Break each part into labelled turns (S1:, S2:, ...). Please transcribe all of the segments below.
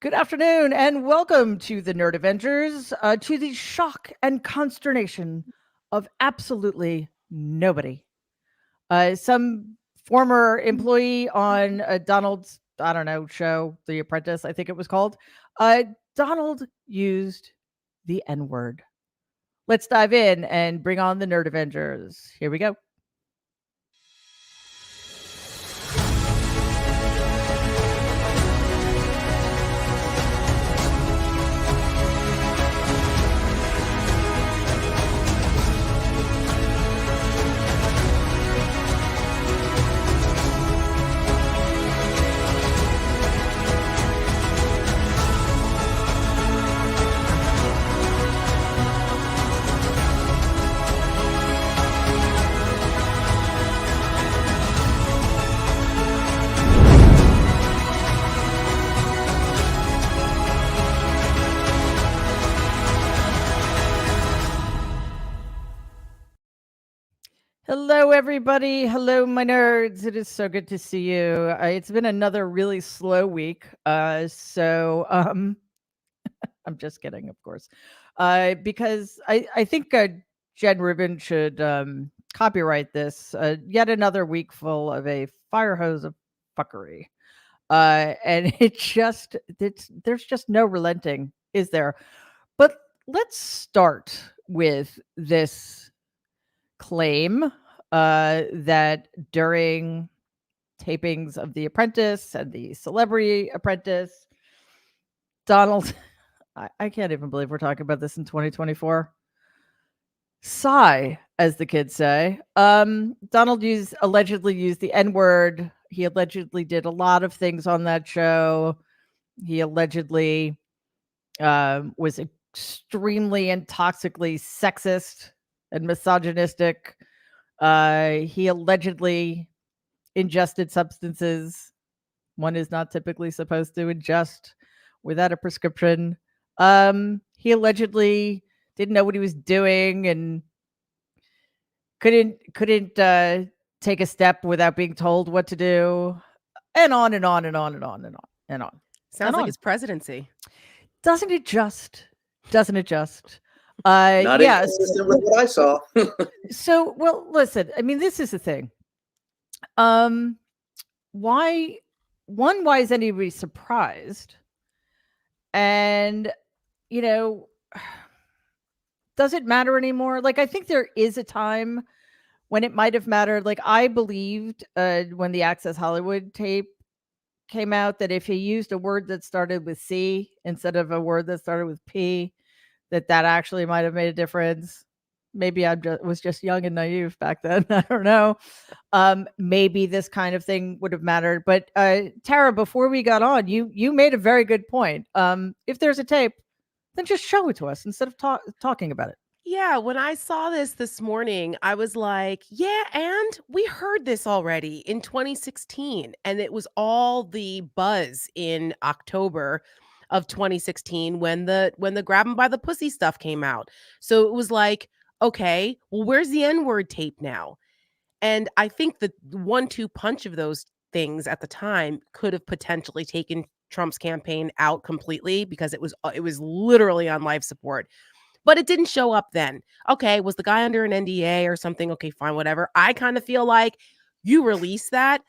S1: Good afternoon, and welcome to the Nerd Avengers, to the shock and consternation of absolutely nobody. Some former employee on Donald's, I don't know, show, The Apprentice, I think it was called, uh, Donald used the N word. Let's dive in and bring on the Nerd Avengers. Here we go. Hello, everybody. Hello, my nerds. It is so good to see you. It's been another really slow week. I'm just kidding, of course, because I think Jen Rubin should copyright this. Yet another week full of a fire hose of fuckery, and there's just no relenting, is there? But let's start with this claim that during tapings of The Apprentice and the Celebrity Apprentice, Donald, I can't even believe we're talking about this in 2024. Sigh, as the kids say. Donald allegedly used the N word. He allegedly did a lot of things on that show. He allegedly was extremely and toxically sexist and misogynistic. He allegedly ingested substances one is not typically supposed to ingest without a prescription. He allegedly didn't know what he was doing and couldn't take a step without being told what to do, and on and on and on and on and on and on.
S2: Sounds like his presidency.
S1: Doesn't it just? Doesn't it just?
S3: Not
S1: Yes.
S3: inconsistent with what I saw.
S1: So, well, listen. I mean, this is the thing. Why is anybody surprised? And does it matter anymore? Like, I think there is a time when it might have mattered. Like, I believed when the Access Hollywood tape came out that if he used a word that started with C instead of a word that started with P, that actually might have made a difference. Maybe I was just young and naive back then. I don't know. Maybe this kind of thing would have mattered. But Tara, before we got on, you made a very good point. If there's a tape, then just show it to us instead of talking about it.
S2: Yeah, when I saw this morning, I was like, yeah, and we heard this already in 2016, and it was all the buzz in October of 2016 when the grab 'em by the pussy stuff came out. So it was like, okay, well, where's the N-word tape now? And I think the 1-2 punch of those things at the time could have potentially taken Trump's campaign out completely because it was literally on life support. But it didn't show up then. Okay, was the guy under an NDA or something? Okay, fine, whatever. I kind of feel like you release that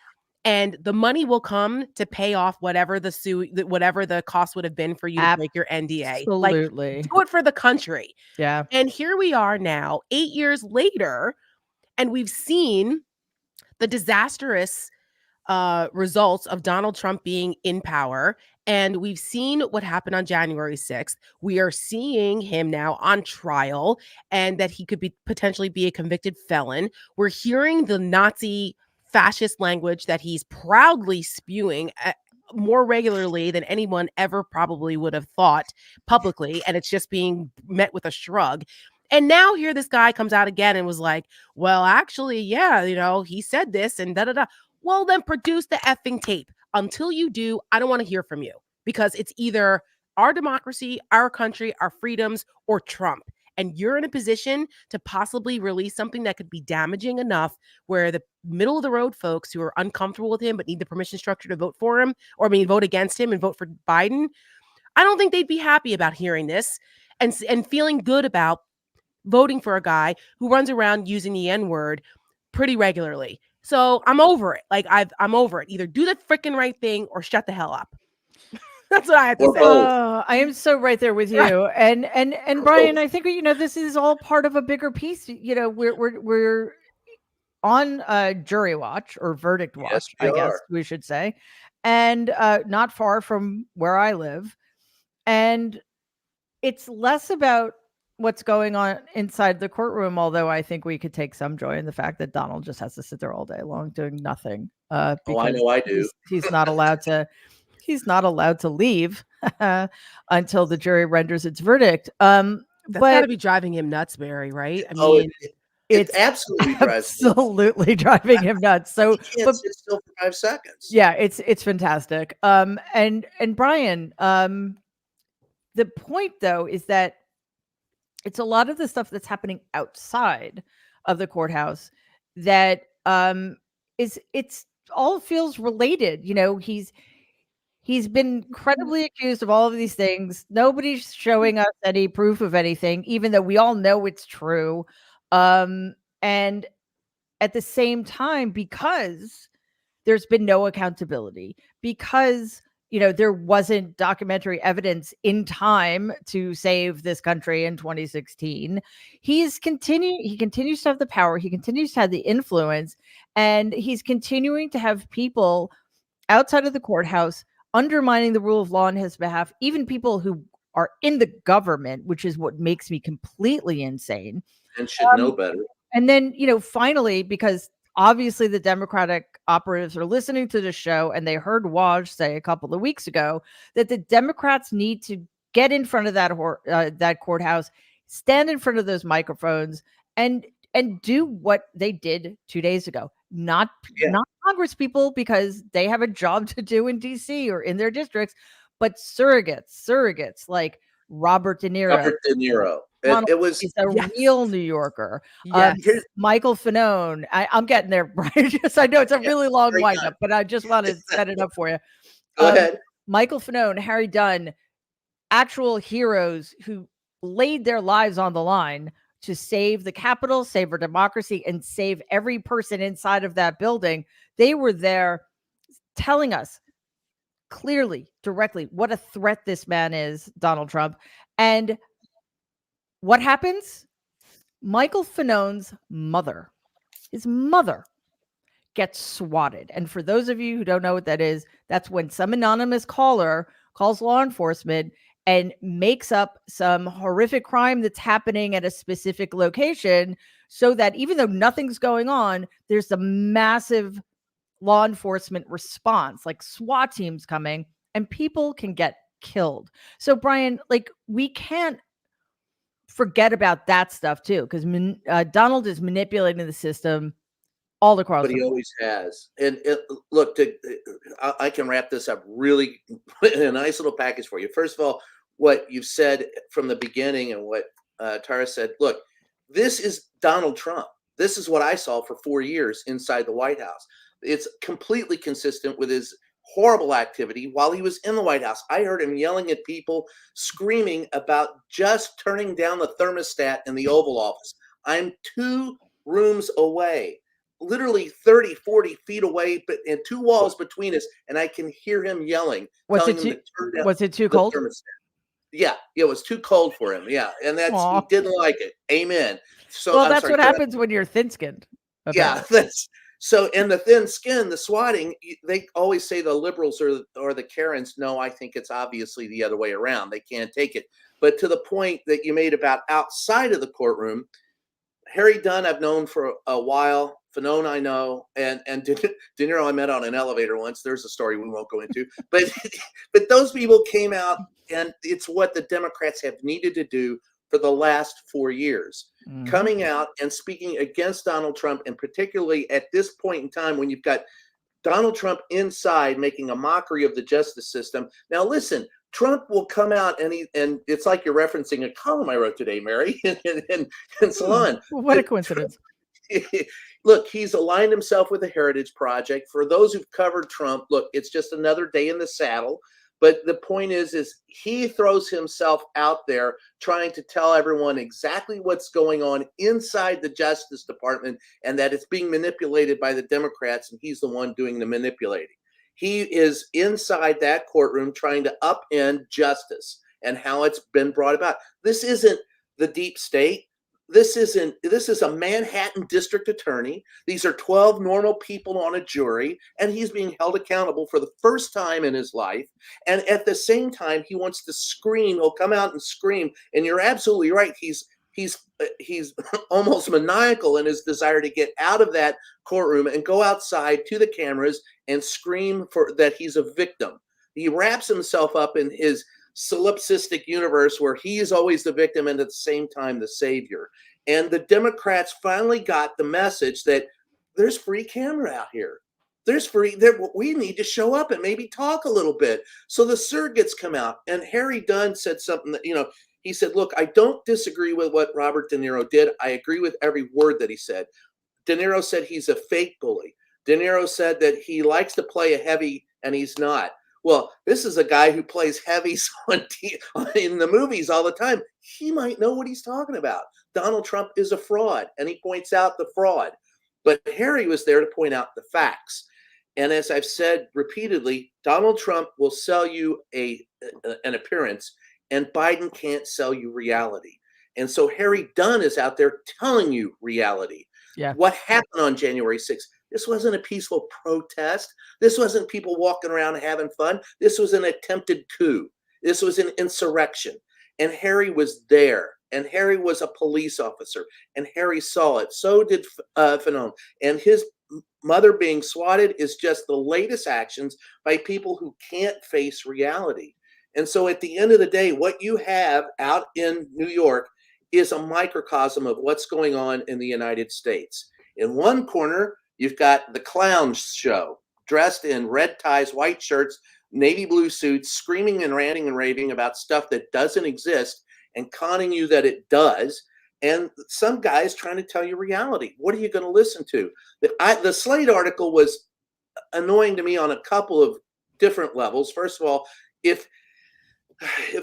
S2: and the money will come to pay off whatever the cost would have been for you to break your NDA.
S1: Absolutely.
S2: Like, do it for the country.
S1: Yeah.
S2: And here we are now, 8 years later, and we've seen the disastrous results of Donald Trump being in power. And we've seen what happened on January 6th. We are seeing him now on trial and that he could potentially be a convicted felon. We're hearing the Nazi fascist language that he's proudly spewing more regularly than anyone ever probably would have thought publicly. And it's just being met with a shrug. And now here this guy comes out again and was like, well, actually, yeah, he said this and da-da-da. Well, then produce the effing tape. Until you do, I don't want to hear from you because it's either our democracy, our country, our freedoms, or Trump. And you're in a position to possibly release something that could be damaging enough where the middle of the road folks who are uncomfortable with him but need the permission structure to vote for him, vote against him and vote for Biden, I don't think they'd be happy about hearing this and feeling good about voting for a guy who runs around using the N-word pretty regularly. So I'm over it. Like I'm over it. Either do the freaking right thing or shut the hell up. That's what I have to
S3: Or
S2: say.
S3: both.
S1: I am so right there with you. And Brian, I think this is all part of a bigger piece. We're on jury watch or verdict watch,
S3: Yes, we
S1: I guess
S3: are.
S1: we should say, and not far from where I live. And it's less about what's going on inside the courtroom, although I think we could take some joy in the fact that Donald just has to sit there all day long doing nothing.
S3: Oh, I
S1: Because
S3: know I do.
S1: he's not allowed to. He's not allowed to leave until the jury renders its verdict.
S2: That's
S1: But
S2: got to be driving him nuts, Barry, right? I
S3: Oh,
S2: mean,
S3: it absolutely drives me.
S1: absolutely driving him nuts. So,
S3: He can't sit still for 5 seconds.
S1: yeah, it's fantastic. And Brian, the point though is that it's a lot of the stuff that's happening outside of the courthouse that it's all feels related. He's been credibly accused of all of these things. Nobody's showing us any proof of anything, even though we all know it's true. And at the same time, because there's been no accountability, because there wasn't documentary evidence in time to save this country in 2016, he continues to have the power, he continues to have the influence, and he's continuing to have people outside of the courthouse undermining the rule of law on his behalf, even people who are in the government, which is what makes me completely insane.
S3: And should know better.
S1: And then, finally, because obviously the Democratic operatives are listening to the show, and they heard Waj say a couple of weeks ago that the Democrats need to get in front of that courthouse, stand in front of those microphones, and do what they did 2 days ago. Not Congress people, because they have a job to do in DC or in their districts, but surrogates like Robert De Niro.
S3: It was
S1: He's a real New Yorker.
S2: Yes.
S1: Michael Fanone. I'm getting there, Brian. Just I know it's a really long windup, but I just want to set it up for you.
S3: Go ahead.
S1: Michael Fanone, Harry Dunn, actual heroes who laid their lives on the line to save the Capitol, save our democracy, and save every person inside of that building. They were there telling us clearly, directly, what a threat this man is, Donald Trump. And what happens? Michael Fanone's mother, his mother, gets swatted. And for those of you who don't know what that is, that's when some anonymous caller calls law enforcement and makes up some horrific crime that's happening at a specific location, so that even though nothing's going on, there's a massive law enforcement response, like SWAT teams coming, and people can get killed. So, Brian, we can't forget about that stuff too, because Donald is manipulating the system all across.
S3: But he always has. And look, I can wrap this up really in a nice little package for you. First of all, what you've said from the beginning and what Tara said, look, this is Donald Trump. This is what I saw for 4 years inside the White House. It's completely consistent with his horrible activity while he was in the White House. I heard him yelling at people, screaming about just turning down the thermostat in the Oval Office. I'm 2 rooms away, literally 30, 40 feet away, but and 2 walls between us, and I can hear him yelling.
S1: Was it too cold?
S3: Thermostat. Yeah, it was too cold for him. Yeah, and he didn't like it. Amen. So
S1: that's what happens when you're thin-skinned.
S3: Yeah, that's so. In the thin skin, the swatting, they always say the liberals or the Karens. No, I think it's obviously the other way around. They can't take it. But to the point that you made about outside of the courtroom, Harry Dunn I've known for a while. Fanone I know, and De Niro I met on an elevator once. There's a story we won't go into, but those people came out, and it's what the Democrats have needed to do for the last 4 years, coming out and speaking against Donald Trump, and particularly at this point in time when you've got Donald Trump inside making a mockery of the justice system. Now, listen, Trump will come out and it's like you're referencing a column I wrote today, Mary, in Salon.
S1: What a coincidence.
S3: Look, he's aligned himself with the Heritage Project. For those who've covered Trump, look, it's just another day in the saddle. But the point is he throws himself out there trying to tell everyone exactly what's going on inside the Justice Department and that it's being manipulated by the Democrats, and he's the one doing the manipulating. He is inside that courtroom trying to upend justice and how it's been brought about. This isn't the deep state. This is a Manhattan district attorney. These are 12 normal people on a jury, and he's being held accountable for the first time in his life. And at the same time, he wants to scream. He'll come out and scream. And you're absolutely right. He's almost maniacal in his desire to get out of that courtroom and go outside to the cameras and scream for that he's a victim. He wraps himself up in his solipsistic universe where he is always the victim and at the same time the savior. And the Democrats finally got the message that there's free camera out here. We need to show up and maybe talk a little bit. So the surrogates come out, and Harry Dunn said something that, he said, look, I don't disagree with what Robert De Niro did. I agree with every word that he said. De Niro said he's a fake bully. De Niro said that he likes to play a heavy and he's not. Well, this is a guy who plays heavies in the movies all the time. He might know what he's talking about. Donald Trump is a fraud, and he points out the fraud. But Harry was there to point out the facts. And as I've said repeatedly, Donald Trump will sell you an appearance, and Biden can't sell you reality. And so Harry Dunn is out there telling you reality.
S1: Yeah.
S3: What happened on January 6th? This wasn't a peaceful protest. This wasn't people walking around having fun. This was an attempted coup. This was an insurrection. And Harry was there. And Harry was a police officer. And Harry saw it. So did Fanon. And his mother being swatted is just the latest actions by people who can't face reality. And so at the end of the day, what you have out in New York is a microcosm of what's going on in the United States. In one corner, you've got the clown show, dressed in red ties, white shirts, navy blue suits, screaming and ranting and raving about stuff that doesn't exist and conning you that it does. And some guys trying to tell you reality. What are you going to listen to? The Slate article was annoying to me on a couple of different levels. First of all, if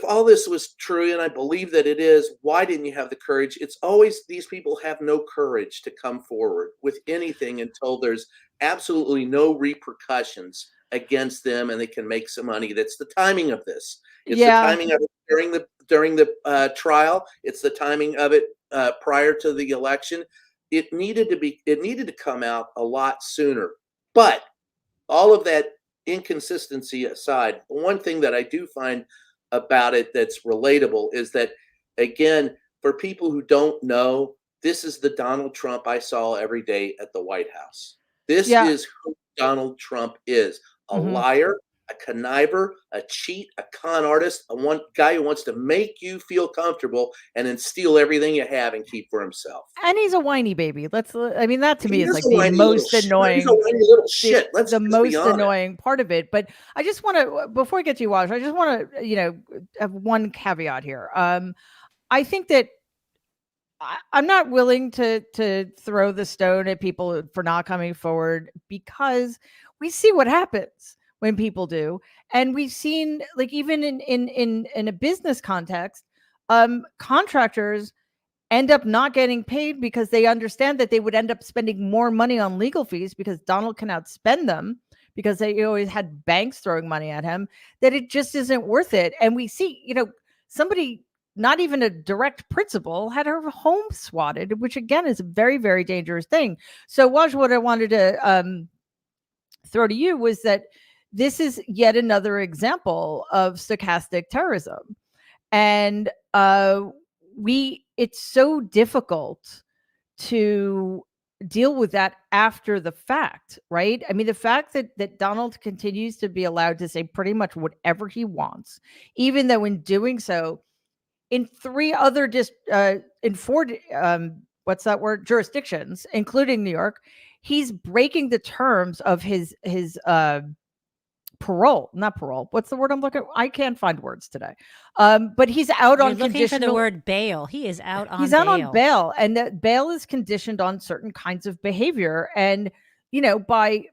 S3: all this was true, and I believe that it is, why didn't you have the courage? It's always these people have no courage to come forward with anything until there's absolutely no repercussions against them and they can make some money. That's the timing of this. It's the timing of it during the trial. It's the timing of it prior to the election. It needed to come out a lot sooner. But all of that inconsistency aside, one thing that I do find about it that's relatable is that, again, for people who don't know, this is the Donald Trump I saw every day at the White House. This is who Donald Trump is: a liar, a conniver, a cheat, a con artist, one guy who wants to make you feel comfortable and then steal everything you have and keep for himself.
S1: And he's a whiny baby. That to me is like the
S3: whiny
S1: most annoying.
S3: He's a whiny little shit. Let's
S1: the
S3: just
S1: most
S3: be honest.
S1: annoying part of it. But I just want to, before I get to you, Waj, I just want to, have one caveat here. I think that I'm not willing to throw the stone at people for not coming forward, because we see what happens when people do. And we've seen, like, even in a business context, contractors end up not getting paid because they understand that they would end up spending more money on legal fees because Donald can outspend them, because they always had banks throwing money at him, that it just isn't worth it. And we see, somebody, not even a direct principal, had her home swatted, which again is a very, very dangerous thing. So Waj, what I wanted to throw to you was that this is yet another example of stochastic terrorism. And it's so difficult to deal with that after the fact, right? I mean, the fact that Donald continues to be allowed to say pretty much whatever he wants, even though in doing so, in four jurisdictions, including New York, he's breaking the terms of his not parole. What's the word I'm looking? I can't find words today. But he's out on
S4: looking
S1: conditional.
S4: for the word bail. He is out on.
S1: He's out on bail, and that bail is conditioned on certain kinds of behavior. And by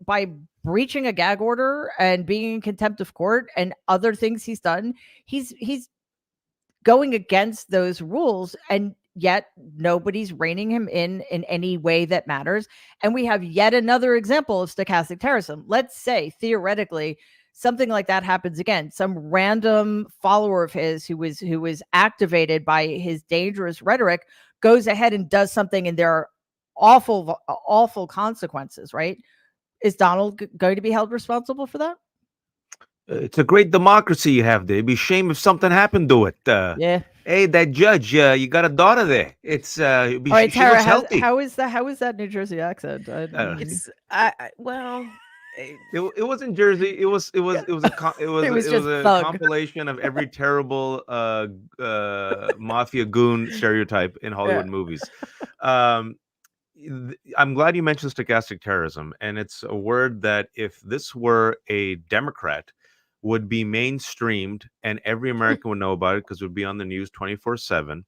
S1: breaching a gag order and being in contempt of court and other things he's done. He's going against those rules, and yet nobody's reining him in any way that matters. And we have yet another example of stochastic terrorism. Let's say theoretically something like that happens again. Some random follower of his who was activated by his dangerous rhetoric goes ahead and does something, and there are awful consequences, right? Is Donald going to be held responsible for that?
S5: It's a great democracy you have there. It'd be a shame if something happened to it.
S1: Yeah.
S5: Hey, that judge, you got a daughter there. It's
S1: All right,
S5: she
S1: Tara,
S5: looks healthy.
S1: how is that New Jersey accent?
S2: It's well,
S5: It wasn't Jersey. It was a compilation of every terrible mafia goon stereotype in Hollywood movies. I'm glad you mentioned stochastic terrorism, and it's a word that if this were a Democrat would be mainstreamed and every American would know about it because it would be on the news 24/7.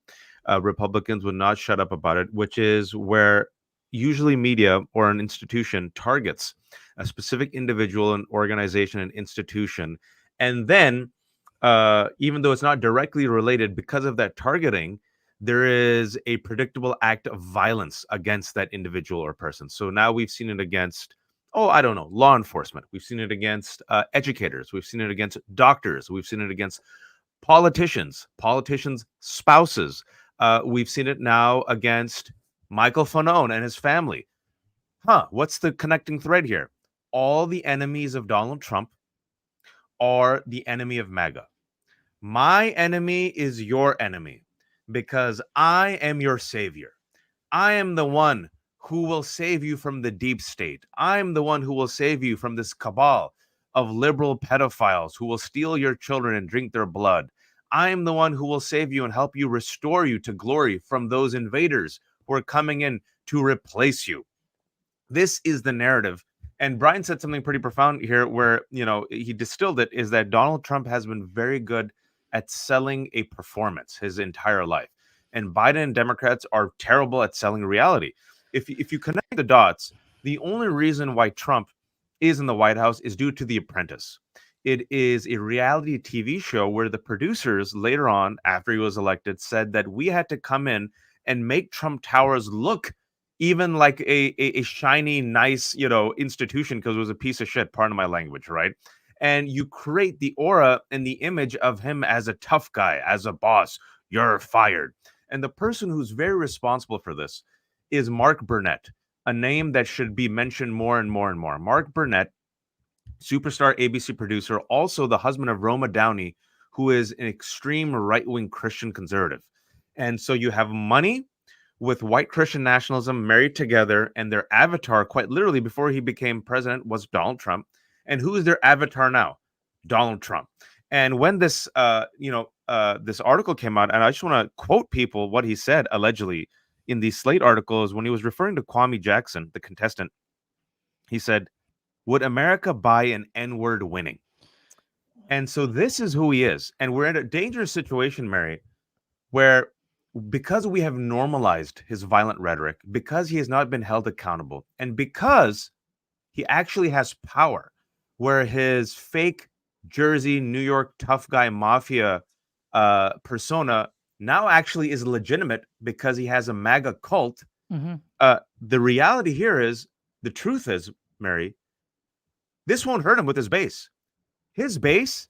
S5: Republicans would not shut up about it, which is where usually media or an institution targets a specific individual, an organization, an institution. And then, even though it's not directly related, because of that targeting, there is a predictable act of violence against that individual or person. So now we've seen it against, law enforcement. We've seen it against educators. We've seen it against doctors. We've seen it against politicians' spouses. We've seen it now against Michael Fanone and his family. What's the connecting thread here? All the enemies of Donald Trump are the enemy of MAGA. My enemy is your enemy because I am your savior. I am the one who will save you from the deep state. I am the one who will save you from this cabal of liberal pedophiles who will steal your children and drink their blood. I am the one who will save you and help you restore you to glory from those invaders who are coming in to replace you. This is the narrative. And Brian said something pretty profound here where, he distilled it, is that Donald Trump has been very good at selling a performance his entire life. And Biden and Democrats are terrible at selling reality. If you connect the dots, the only reason why Trump is in the White House is due to The Apprentice. It is a reality TV show where the producers later on, after he was elected, said that we had to come in and make Trump Towers look even like a shiny, nice, institution, because it was a piece of shit, pardon my language, right? And you create the aura and the image of him as a tough guy, as a boss. You're fired. And the person who's very responsible for this is Mark Burnett, a name that should be mentioned more and more and more. Mark Burnett, superstar ABC producer, also the husband of Roma Downey, who is an extreme right-wing Christian conservative. And so you have money with white Christian nationalism married together, and their avatar, quite literally, before he became president, was Donald Trump. And who is their avatar now? Donald Trump. And when this, this article came out, and I just want to quote people what he said allegedly in these Slate articles when he was referring to Kwame Jackson, the contestant. He said, "Would America buy an N-word winning?" And so this is who he is, and we're in a dangerous situation, Mary, where because we have normalized his violent rhetoric, because he has not been held accountable, and because he actually has power, where his fake Jersey, New York tough guy mafia persona now actually is legitimate because he has a MAGA cult.
S1: Mm-hmm.
S5: The reality here is, the truth is, Mary, this won't hurt him with his base. His base,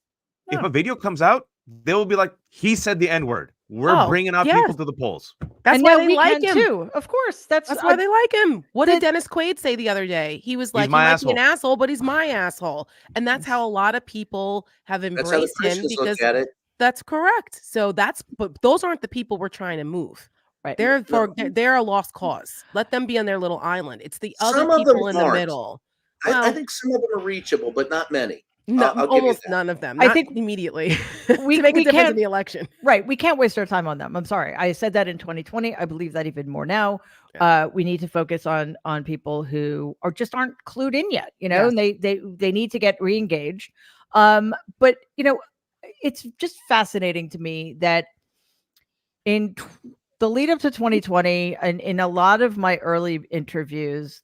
S5: if a video comes out, they will be like, he said the N-word. We're bringing out people to the polls.
S2: That's
S1: and
S2: why
S1: now
S2: they
S1: we
S2: like
S1: can
S2: him
S1: too. Of course, that's
S2: why they like him. What did Dennis Quaid say the other day? He was like, "He might be an asshole, but he's my asshole," and that's how a lot of people have embraced him because that's correct. So but those aren't the people we're trying to move. Right? They're a lost cause. Let them be on their little island. It's the other people in the middle.
S3: I think some of them are reachable, but not many.
S2: No, almost none of them. I think immediately
S1: we
S2: to make a difference in the election.
S1: Right. We can't waste our time on them. I'm sorry. I said that in 2020. I believe that even more now. Yeah. We need to focus on people who aren't clued in yet, and they need to get re-engaged. But it's just fascinating to me that in the lead up to 2020 and in a lot of my early interviews,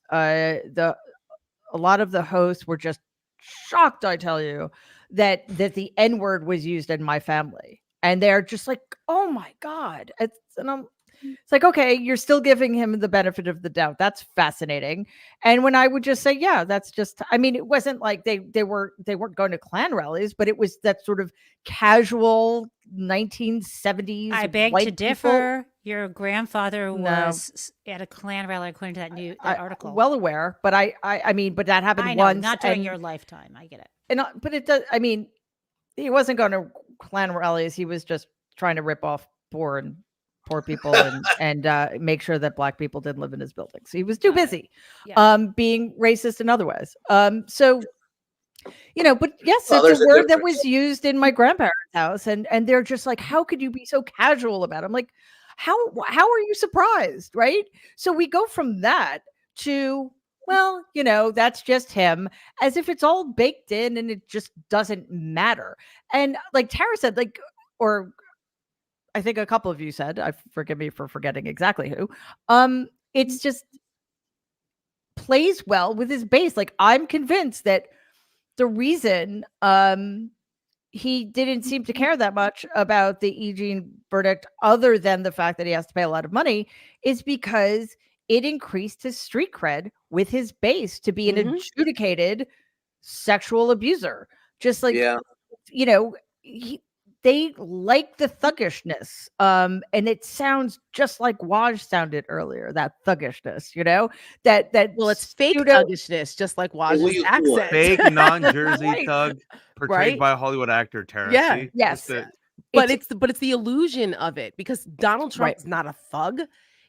S1: a lot of the hosts were just shocked, I tell you, that the N-word was used in my family. And they're just like, oh my God. It's like, okay, you're still giving him the benefit of the doubt. That's fascinating. And when I would just say, yeah, that's just, I mean, it wasn't like they weren't going to Klan rallies, but it was that sort of casual 1970s.
S4: I beg
S1: white
S4: to
S1: people.
S4: differ. Your grandfather
S1: No.
S4: was at a Klan rally, according to that article.
S1: Well aware, but I mean, but that happened
S4: I know,
S1: once.
S4: not during
S1: and-
S4: your lifetime. I get it.
S1: but it does. I mean, he wasn't going to Klan rallies. He was just trying to rip off poor people and make sure that Black people didn't live in his buildings. He was too busy,
S4: Yeah.
S1: being racist in other ways. So, but yes,
S3: Well,
S1: it's
S3: there's
S1: a
S3: a
S1: word that
S3: difference.
S1: was used in my grandparents' house, and they're just like, how could you be so casual about it? I'm like, how are you surprised, right? So we go from that to, well, that's just him, as if it's all baked in and it just doesn't matter. And like Tara said, or I think a couple of you said, forgive me for forgetting exactly who, it's just plays well with his base. Like, I'm convinced that the reason he didn't seem to care that much about the E. Jean verdict, other than the fact that he has to pay a lot of money, is because it increased his street cred with his base to be an adjudicated sexual abuser. Just like,
S3: Yeah.
S1: they like the thuggishness. And it sounds just like Waj sounded earlier, that thuggishness, that
S2: Well, it's fake
S1: pseudo-
S2: thuggishness, just like
S3: will
S2: Waj's
S3: you do it?
S2: accent.
S5: Fake non-Jersey
S1: Right.
S5: thug portrayed
S2: Right?
S5: by a Hollywood actor, Tara.
S2: Yeah.
S5: See?
S1: Yes.
S5: Just a-
S2: But it's the illusion of it, because Donald Trump
S1: Right.
S2: is not a thug.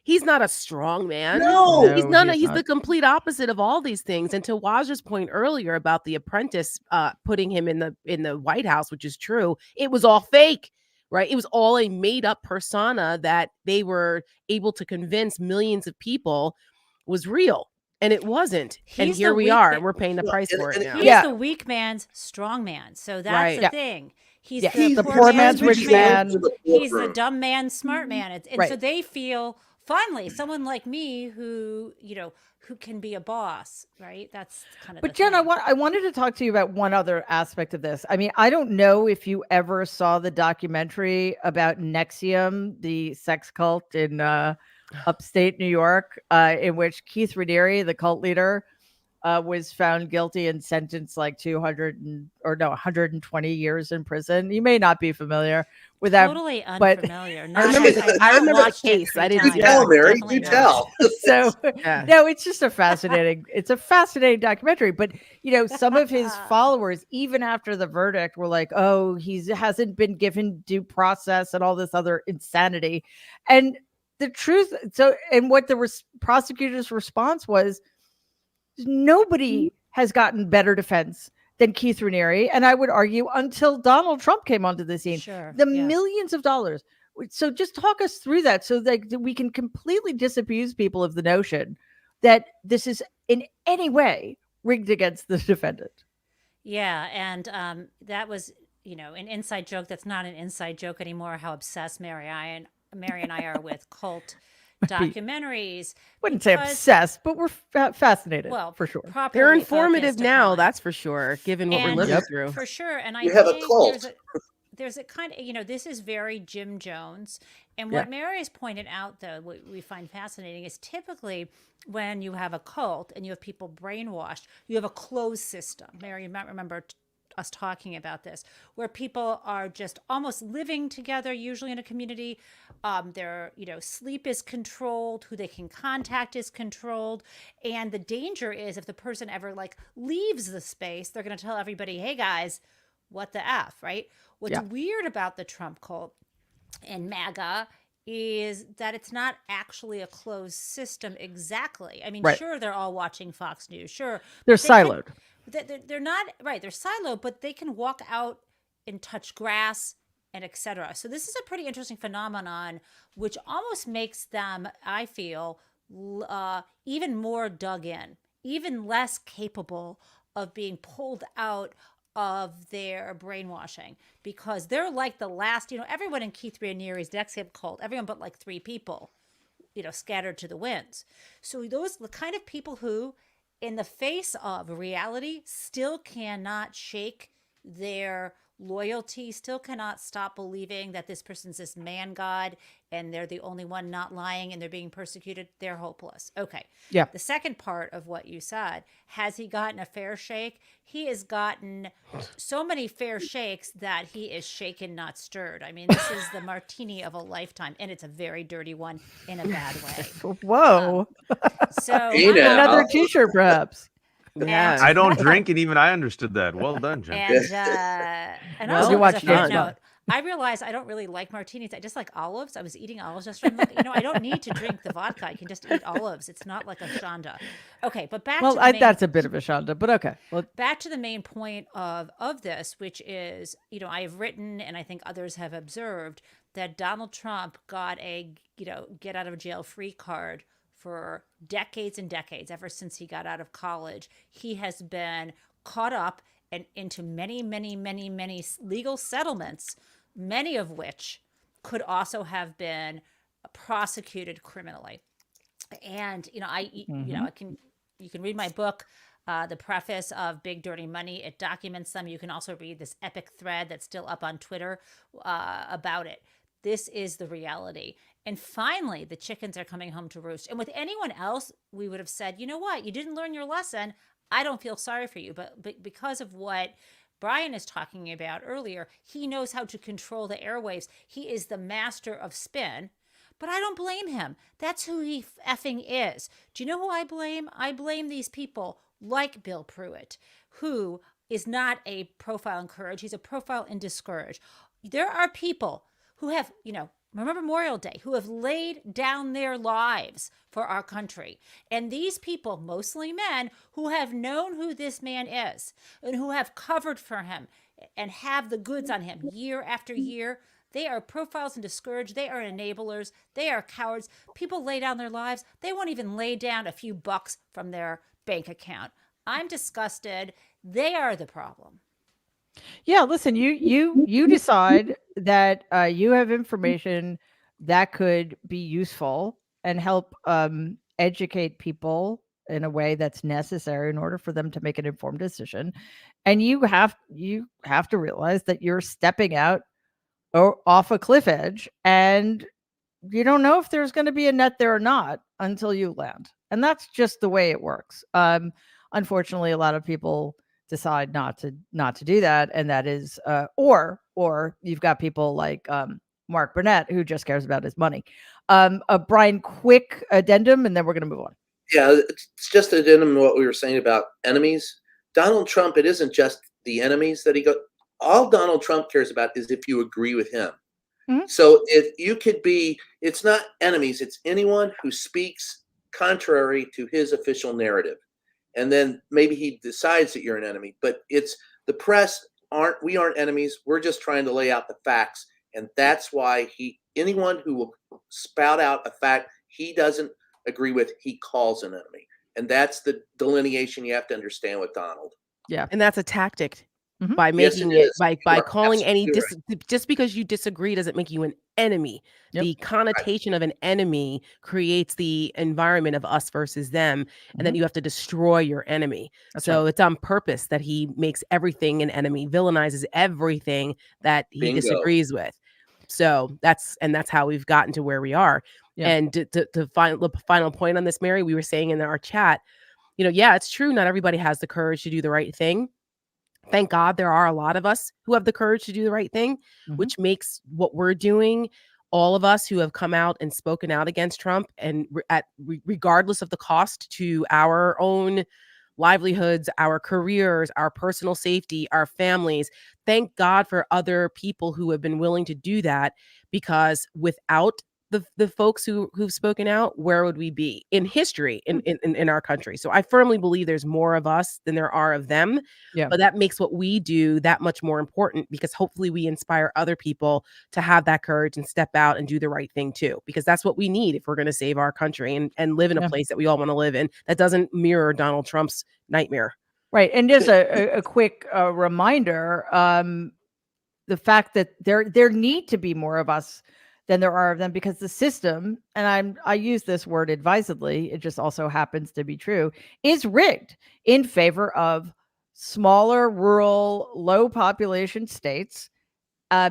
S2: He's not a strong man.
S3: No.
S2: He's
S1: No,
S2: he's
S1: not.
S2: the complete opposite of all these things. And to Waj's point earlier about the Apprentice putting him in the White House, which is true, it was all fake, right? It was all a made up persona that they were able to convince millions of people was real, and it wasn't. And
S4: He's
S2: here
S4: the
S2: we
S4: weak
S2: are,
S4: man.
S2: and we're paying the price for it
S3: and
S2: now.
S4: He's
S1: Yeah.
S4: the weak man's strong man. So that's
S2: Right.
S4: the
S1: Yeah.
S4: thing. He's
S1: Yeah.
S3: He's
S1: the poor man's rich man.
S4: He's the dumb man's smart man. And so
S1: Right.
S4: they feel, finally, someone like me who can be a boss, right? That's kind of
S1: But
S4: the
S1: Jen,
S4: thing.
S1: I wanted to talk to you about one other aspect of this. I mean, I don't know if you ever saw the documentary about Nexium, the sex cult in upstate New York, in which Keith Raniere, the cult leader, was found guilty and sentenced like 120 years in prison. You may not be familiar with that.
S4: Totally
S1: but-
S4: unfamiliar.
S2: I remember the case. I didn't
S3: You
S2: see
S3: tell,
S2: that.
S3: Mary.
S4: Definitely
S3: You
S4: not.
S3: tell.
S1: So
S2: Yeah.
S1: no, it's just a fascinating documentary. But some of his followers, even after the verdict, were like, oh, hasn't been given due process and all this other insanity. And the truth, and what the prosecutor's response was, nobody has gotten better defense than Keith Raniere, and I would argue until Donald Trump came onto the scene.
S4: Sure.
S1: The
S4: yeah.
S1: millions of dollars. So just talk us through that, so that we can completely disabuse people of the notion that this is in any way rigged against the defendant.
S4: Yeah, and that was, an inside joke that's not an inside joke anymore, how obsessed Mary and I are with cult documentaries.
S1: Wouldn't say
S4: because-
S1: obsessed, but we're fascinated,
S4: well,
S1: for sure.
S4: properly
S2: They're informative
S4: focused
S2: now,
S4: upon.
S2: that's for sure, given what we're
S4: And-
S2: living
S1: Yep.
S2: through.
S4: For sure. And I
S3: You have a
S4: think
S3: cult.
S4: there's a kind of, this is very Jim Jones. And
S1: Yeah.
S4: what Mary's pointed out, though, what we find fascinating is typically when you have a cult and you have people brainwashed, you have a closed system. Mary, you might remember us talking about this, where people are just almost living together, usually in a community. Their, sleep is controlled, who they can contact is controlled. And the danger is if the person ever leaves the space, they're going to tell everybody, hey guys, what the F, right? What's
S1: Yeah.
S4: weird about the Trump cult and MAGA is that it's not actually a closed system exactly. I mean,
S1: Right.
S4: sure, they're all watching Fox News, sure.
S1: They're
S4: but they can-
S1: siloed.
S4: they're not, right, they're siloed, but they can walk out and touch grass and etc. So this is a pretty interesting phenomenon, which almost makes them, I feel, even more dug in, even less capable of being pulled out of their brainwashing, because they're like the last, everyone in Keith Raniere's Nexium cult, everyone but like 3 people, scattered to the winds. So those the kind of people who in the face of reality, still cannot shake their loyalty, still cannot stop believing that this person's this man god and they're the only one not lying and they're being persecuted. They're hopeless. Okay.
S1: Yeah.
S4: The second part of what you said, has he gotten a fair shake? He has gotten so many fair shakes that he is shaken, not stirred. I mean, this is the martini of a lifetime, and it's a very dirty one in a bad way.
S1: Whoa.
S4: So
S3: Ain't it?
S1: Another
S3: I'll-
S1: T-shirt, perhaps.
S2: Yeah.
S5: I don't drink, and even I understood that. Well done, Jen.
S4: And
S2: Well,
S4: also,
S1: you
S4: as
S1: watch
S4: a side
S1: James
S4: note,
S1: Bond.
S4: I realized I don't really like martinis. I just like olives. I was eating olives yesterday. I'm like, I don't need to drink the vodka. I can just eat olives. It's not like a shanda. Okay, but back to the main,
S1: That's a bit of a shanda, but okay. Well,
S4: back to the main point of this, which is, I have written, and I think others have observed, that Donald Trump got a get out of jail free card for decades and decades. Ever since he got out of college, he has been caught up and into many, many, many, many legal settlements, many of which could also have been prosecuted criminally. And you can read my book, the preface of Big Dirty Money. It documents them. You can also read this epic thread that's still up on Twitter about it. This is the reality. And finally, the chickens are coming home to roost. And with anyone else, we would have said, you know what? You didn't learn your lesson. I don't feel sorry for you. But because of what Brian is talking about earlier, he knows how to control the airwaves. He is the master of spin. But I don't blame him. That's who he effing is. Do you know who I blame? I blame these people like Bill Pruitt, who is not a profile in courage. He's a profile in discourage. There are people who have, remember Memorial Day, who have laid down their lives for our country. And these people, mostly men, who have known who this man is and who have covered for him and have the goods on him year after year, they are profiles and discouraged. They are enablers. They are cowards. People lay down their lives. They won't even lay down a few bucks from their bank account. I'm disgusted. They are the problem.
S1: yeah, listen, you decide that you have information that could be useful and help educate people in a way that's necessary in order for them to make an informed decision. And you have to realize that you're stepping out or off a cliff edge, and you don't know if there's going to be a net there or not until you land. And that's just the way it works. Unfortunately, a lot of people decide not to do that, and that is or you've got people like Mark Burnett, who just cares about his money. Brian, quick addendum, and then we're going to move on.
S3: Yeah, it's just addendum to what we were saying about enemies. Donald Trump, it isn't just the enemies that he got. All Donald Trump cares about is if you agree with him.
S1: Mhm.
S3: So if you could be, it's not enemies, it's anyone who speaks contrary to his official narrative. And then maybe he decides that you're an enemy, but it's the press we aren't enemies. We're just trying to lay out the facts. And that's why anyone who will spout out a fact he doesn't agree with, he calls an enemy. And that's the delineation you have to understand with Donald.
S1: Yeah.
S2: And that's a tactic.
S1: Mhm.
S2: By
S3: Yes,
S2: making
S3: it
S2: it,
S3: is.
S2: by
S3: You are
S2: calling any
S3: absolutely
S2: just because you disagree doesn't make you an enemy.
S1: Yep.
S2: The connotation of an enemy creates the environment of us versus them, and then you have to destroy your enemy.
S1: That's
S2: so
S1: right.
S2: it's on purpose that he makes everything an enemy, villainizes everything that he
S3: Bingo.
S2: disagrees with. So that's how we've gotten to where we are.
S1: Yeah.
S2: And to find the final point on this, Mary, we were saying in our chat, yeah, it's true. Not everybody has the courage to do the right thing. Thank God there are a lot of us who have the courage to do the right thing, which makes what we're doing, all of us who have come out and spoken out against Trump, and regardless of the cost to our own livelihoods, our careers, our personal safety, our families. Thank God for other people who have been willing to do that, because without the folks who've spoken out, where would we be in history in our country? So I firmly believe there's more of us than there are of them.
S1: Yeah.
S2: But that makes what we do that much more important, because hopefully we inspire other people to have that courage and step out and do the right thing too, because that's what we need if we're going to save our country and live in a place that we all want to live in that doesn't mirror Donald Trump's nightmare.
S1: Right. And just a quick reminder, the fact that there need to be more of us than there are of them, because the system, and I use this word advisedly, it just also happens to be true, is rigged in favor of smaller, rural, low population states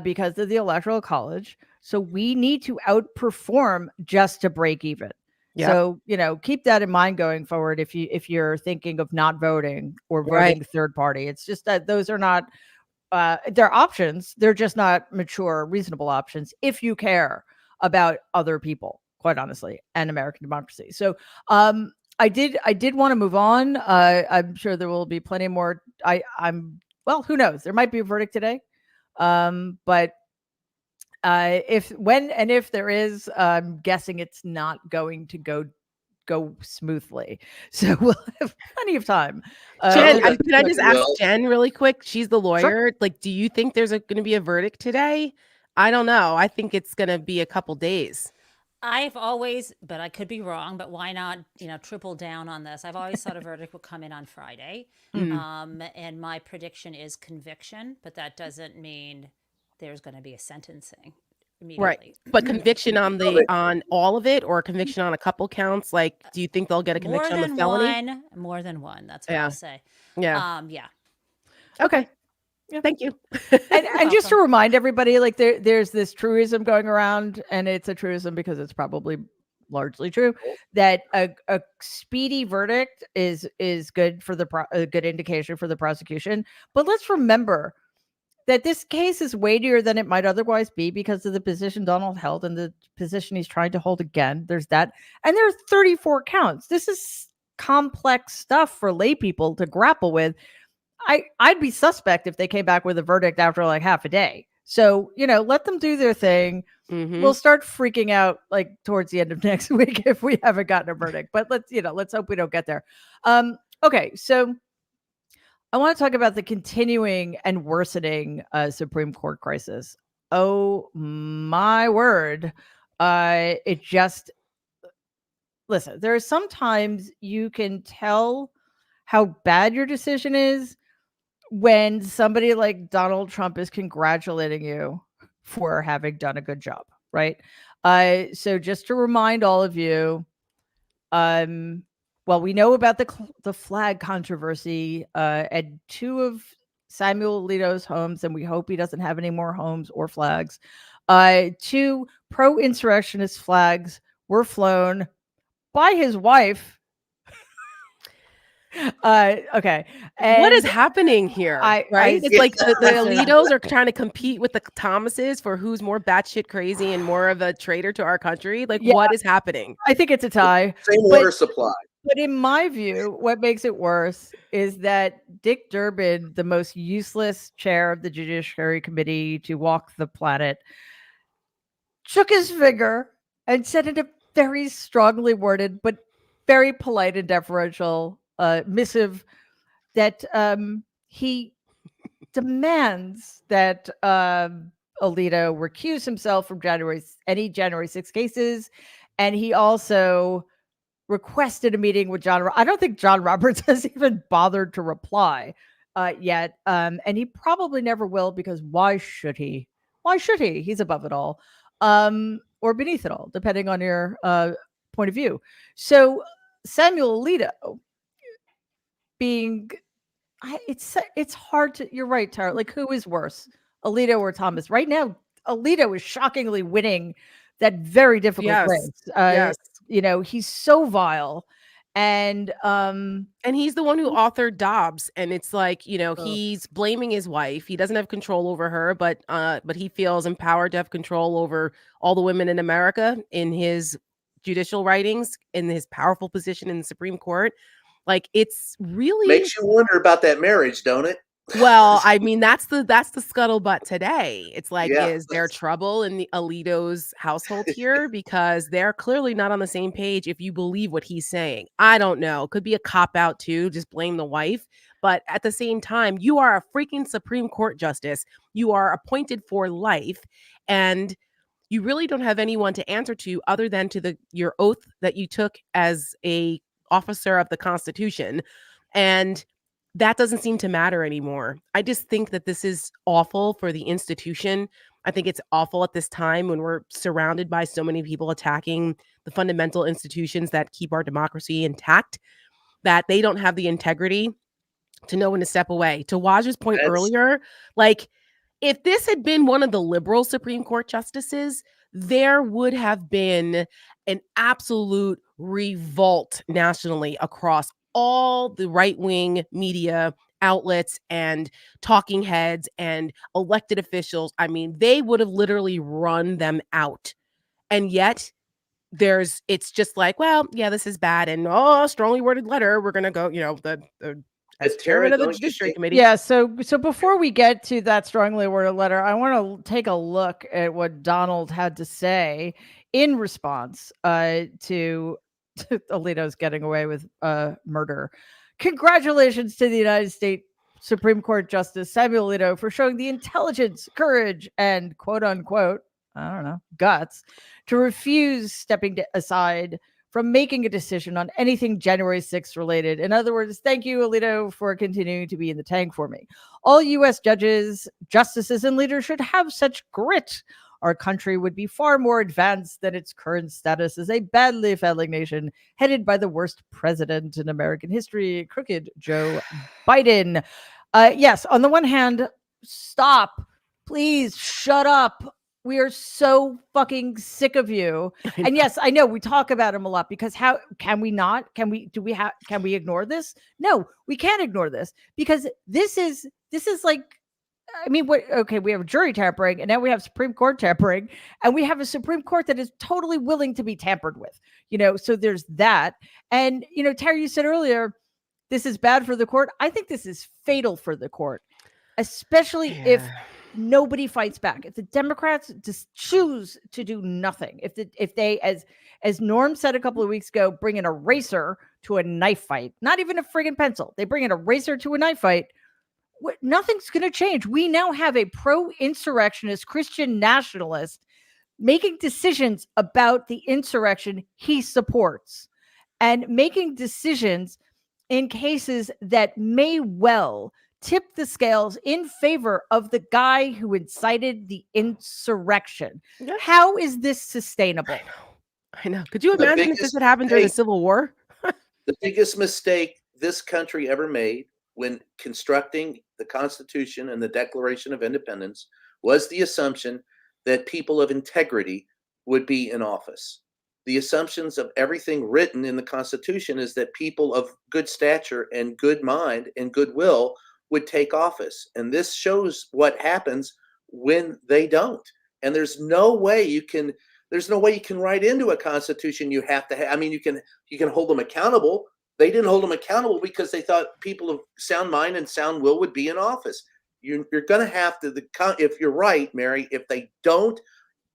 S1: because of the electoral college. So we need to outperform just to break even.
S2: Yep.
S1: So, keep that in mind going forward if you're thinking of not voting or
S2: Right.
S1: voting third party. It's just that those are not they're options. They're just not mature, reasonable options if you care about other people, quite honestly, and American democracy. So I did want to move on. I'm sure there will be plenty more. Well, who knows? There might be a verdict today. But if there is, I'm guessing it's not going to go smoothly. So we'll have plenty of time.
S2: Jen,
S3: Sounds
S2: can I just ask
S3: well.
S2: Jen really quick? She's the lawyer. Like, do you think there's going to be a verdict today? I don't know. I think it's going to be a couple days.
S4: I've always, but I could be wrong, but why not, triple down on this? I've always thought a verdict would come in on Friday. And my prediction is conviction, but that doesn't mean there's going to be a sentencing immediately.
S2: Right. But conviction on all of it, or conviction on a couple counts? Like, do you think they'll get a conviction on the felony?
S4: More than one. That's what I'll say.
S2: Yeah.
S4: Yeah.
S2: Okay.
S1: Yeah.
S2: Thank you.
S1: And just to remind everybody, like there's this truism going around, and it's a truism because it's probably largely true, that a speedy verdict is good for a good indication for the prosecution. But let's remember that this case is weightier than it might otherwise be because of the position Donald held and the position he's trying to hold again. There's that. And there are 34 counts. This is complex stuff for lay people to grapple with. I'd be suspect if they came back with a verdict after like half a day. So, let them do their thing. We'll start freaking out like towards the end of next week if we haven't gotten a verdict. But let's hope we don't get there. Okay, so I want to talk about the continuing and worsening Supreme Court crisis. Oh my word. Listen, there are sometimes you can tell how bad your decision is when somebody like Donald Trump is congratulating you for having done a good job, right? So just to remind all of you, well, we know about the flag controversy at two of Samuel Alito's homes, and we hope he doesn't have any more homes or flags. Two pro-insurrectionist flags were flown by his wife. Okay.
S2: What is happening here? It's like the Alitos are trying to compete with the Thomases for who's more batshit crazy and more of a traitor to our country. Like, what is happening?
S1: I think it's a tie.
S3: Same water supply.
S1: But in my view, what makes it worse is that Dick Durbin, the most useless chair of the Judiciary Committee to walk the planet, shook his finger and said in a very strongly worded but very polite and deferential missive that he demands that Alito recuse himself from any January 6 cases, and he also requested a meeting with John. I don't think John Roberts has even bothered to reply yet, and he probably never will, because why should he? Why should he? He's above it all, or beneath it all, depending on your point of view. So Samuel Alito being, it's hard to. You're right, Tara. Like, who is worse, Alito or Thomas? Right now, Alito is shockingly winning that very difficult race.
S2: Yes.
S1: He's so vile, and
S2: he's the one who authored Dobbs, and it's like, he's blaming his wife. He doesn't have control over her, but he feels empowered to have control over all the women in America in his judicial writings, in his powerful position in the Supreme Court. Like, it's really
S3: makes you wonder about that marriage, don't it?
S2: Well, I mean, that's the scuttlebutt today. It's like, is there trouble in the Alito's household here? Because they're clearly not on the same page, if you believe what he's saying. I don't know. Could be a cop-out too, just blame the wife. But at the same time, you are a freaking Supreme Court justice. You are appointed for life, and you really don't have anyone to answer to other than to your oath that you took as a officer of the Constitution. And that doesn't seem to matter anymore. I just think that this is awful for the institution. I think it's awful at this time when we're surrounded by so many people attacking the fundamental institutions that keep our democracy intact, that they don't have the integrity to know when to step away. To Waj's point
S3: That's
S2: earlier, like, if this had been one of the liberal Supreme Court justices, there would have been an absolute revolt nationally across all the right-wing media outlets and talking heads and elected officials. I mean, they would have literally run them out. And yet it's just like, well, yeah, this is bad. And strongly worded letter. We're gonna go, as chairman
S3: Tara,
S2: of the
S3: don't you
S2: Judiciary
S3: think
S2: Committee.
S1: Yeah, so before we get to that strongly worded letter, I want to take a look at what Donald had to say in response to Alito's getting away with murder. Congratulations to the United States Supreme Court Justice Samuel Alito for showing the intelligence, courage, and quote unquote, I don't know, guts to refuse stepping aside from making a decision on anything January 6th related. In other words, thank you, Alito, for continuing to be in the tank for me. All U.S. judges, justices, and leaders should have such grit. Our country would be far more advanced than its current status as a badly failing nation headed by the worst president in American history, crooked Joe Biden. Yes, on the one hand, stop. Please shut up. We are so fucking sick of you. And yes, I know we talk about him a lot because how can we not? Can we ignore this? No, we can't ignore this because this is like, I mean, we have jury tampering and now we have Supreme Court tampering and we have a Supreme Court that is totally willing to be tampered with, so there's that. And, Terry, you said earlier, this is bad for the court. I think this is fatal for the court, especially if nobody fights back. If the Democrats just choose to do nothing, if they, as Norm said a couple of weeks ago, bring an eraser to a knife fight, not even a friggin' pencil, they bring an eraser to a knife fight, nothing's going to change. We now have a pro-insurrectionist Christian nationalist making decisions about the insurrection he supports and making decisions in cases that may well tip the scales in favor of the guy who incited the insurrection.
S2: Yeah.
S1: How is this sustainable?
S2: I know. Could you imagine if this had happened during the Civil War?
S3: The biggest mistake this country ever made when constructing the Constitution and the Declaration of Independence was the assumption that people of integrity would be in office. The assumptions of everything written in the Constitution is that people of good stature and good mind and goodwill would take office. And this shows what happens when they don't. And there's no way you can write into a constitution you have to have. I mean, you can hold them accountable. They didn't hold them accountable because they thought people of sound mind and sound will would be in office. You're going to have to, if you're right, Mary, if they don't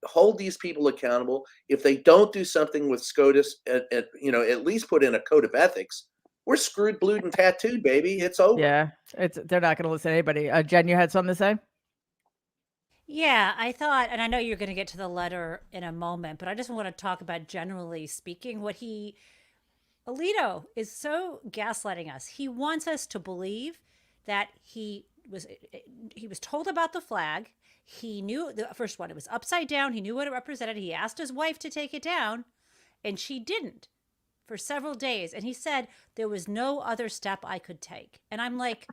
S3: hold these people accountable, if they don't do something with SCOTUS, at least put in a code of ethics, we're screwed, blued, and tattooed, baby. It's over.
S1: Yeah, they're not going to listen to anybody. Jen, you had something to say?
S4: Yeah, I thought, and I know you're going to get to the letter in a moment, but I just want to talk about, generally speaking, Alito is so gaslighting us. He wants us to believe that he was told about the flag. He knew the first one, it was upside down. He knew what it represented. He asked his wife to take it down, and she didn't for several days. And he said, there was no other step I could take. And I'm like,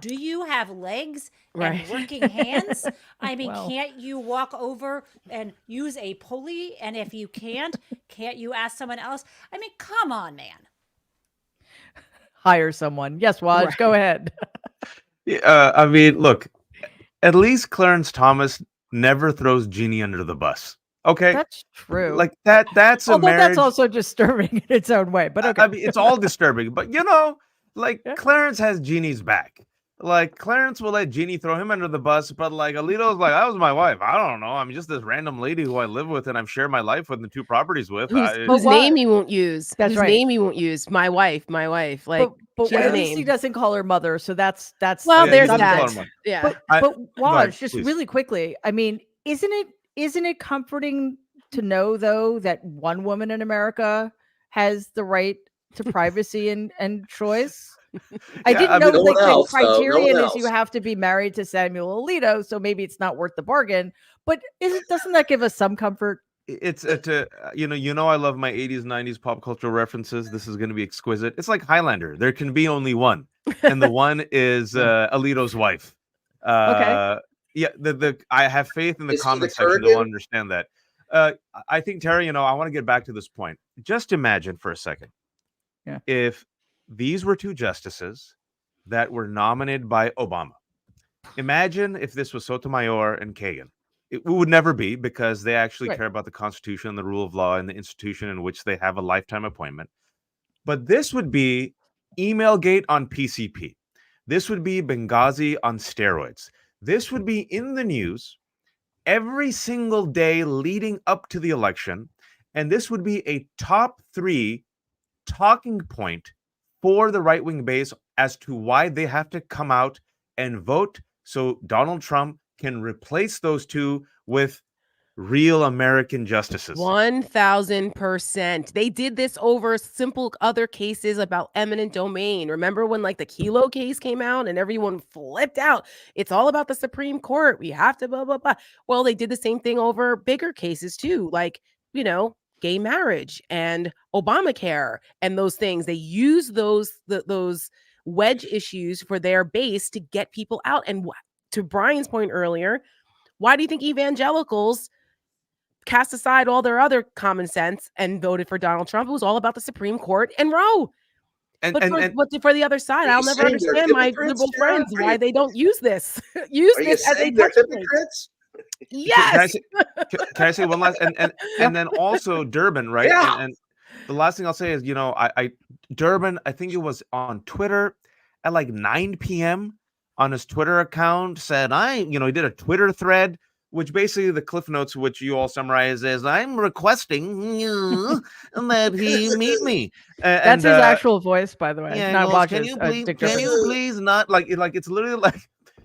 S4: do you have legs and working hands? I mean, can't you walk over and use a pulley? And if you can't you ask someone else? I mean, come on, man.
S1: Hire someone. Yes, Waj, go ahead.
S5: I mean, look, at least Clarence Thomas never throws Jeannie under the bus. Okay,
S1: that's true.
S5: Like that's a marriage.
S1: That's also disturbing in its own way. But okay,
S5: I mean, it's all disturbing. But Clarence has Jeannie's back. Like, Clarence will let Jeannie throw him under the bus, but like Alito's like, that was my wife. I don't know. I'm just this random lady who I live with and I've shared my life with and 2 properties with.
S2: Whose name he won't use.
S1: That's
S2: whose name he won't use. My wife. Like,
S1: but at least he doesn't call her mother. So that's
S2: well, there's
S1: that.
S2: Yeah.
S1: But Waj, just
S5: please.
S1: really quickly, I mean, isn't it comforting to know though that one woman in America has the right to privacy and choice? I
S5: Yeah,
S1: didn't
S5: I
S1: know
S5: mean,
S3: No one
S1: like the
S3: else, though. No one
S1: criterion is you
S3: else.
S1: have to be married to Samuel Alito, so maybe it's not worth the bargain. But doesn't that give us some comfort?
S5: it's to I love my 80s 90s pop cultural references. This is going to be exquisite. It's like Highlander. There can be only one, and the one is
S1: Yeah.
S5: Alito's wife.
S1: Okay.
S5: Yeah, the I have faith in the
S3: Is he the
S5: comment section. They'll
S3: Kurgan?
S5: understand that. I think, Terry, I want to get back to this point. Just imagine for a second,
S1: Yeah.
S5: if these were two justices that were nominated by Obama. Imagine if this was Sotomayor and Kagan. It would never be, because they actually
S1: Right.
S5: care about the Constitution, the rule of law, and the institution in which they have a lifetime appointment. But this would be Emailgate on PCP. This would be Benghazi on steroids. This would be in the news every single day leading up to the election. And this would be a top 3 talking point for the right wing base as to why they have to come out and vote so Donald Trump can replace those two with real American justices.
S2: 1000%. They did this over simple other cases about eminent domain. Remember when like the Kelo case came out and everyone flipped out? It's all about the Supreme Court. We have to blah, blah, blah. Well, they did the same thing over bigger cases too, like, gay marriage and Obamacare and those things. They use those wedge issues for their base to get people out. And to Brian's point earlier, why do you think evangelicals cast aside all their other common sense and voted for Donald Trump? It was all about the Supreme Court and Roe. But for the other side,
S3: Are you
S2: I'll never
S3: saying they're
S2: understand my
S3: hypocrites,
S2: liberal
S3: Tara?
S2: friends why they don't use this. Use
S3: Are you
S2: this as a
S3: saying they're
S2: touch point.
S3: hypocrites?
S2: Yes.
S5: Can I say one last and then also Durbin, right?
S3: Yeah.
S5: And the last thing I'll say is, I Durbin, I think it was on Twitter at like 9 p.m. on his Twitter account, said he did a Twitter thread, which basically the cliff notes, which you all summarize as, I'm requesting that he meet me.
S1: That's his actual voice, by the way.
S5: Yeah,
S1: Not
S5: goes,
S1: watch
S5: can
S1: his
S5: you please,
S1: Dick
S5: can
S1: Griffin.
S5: you please not like it's literally like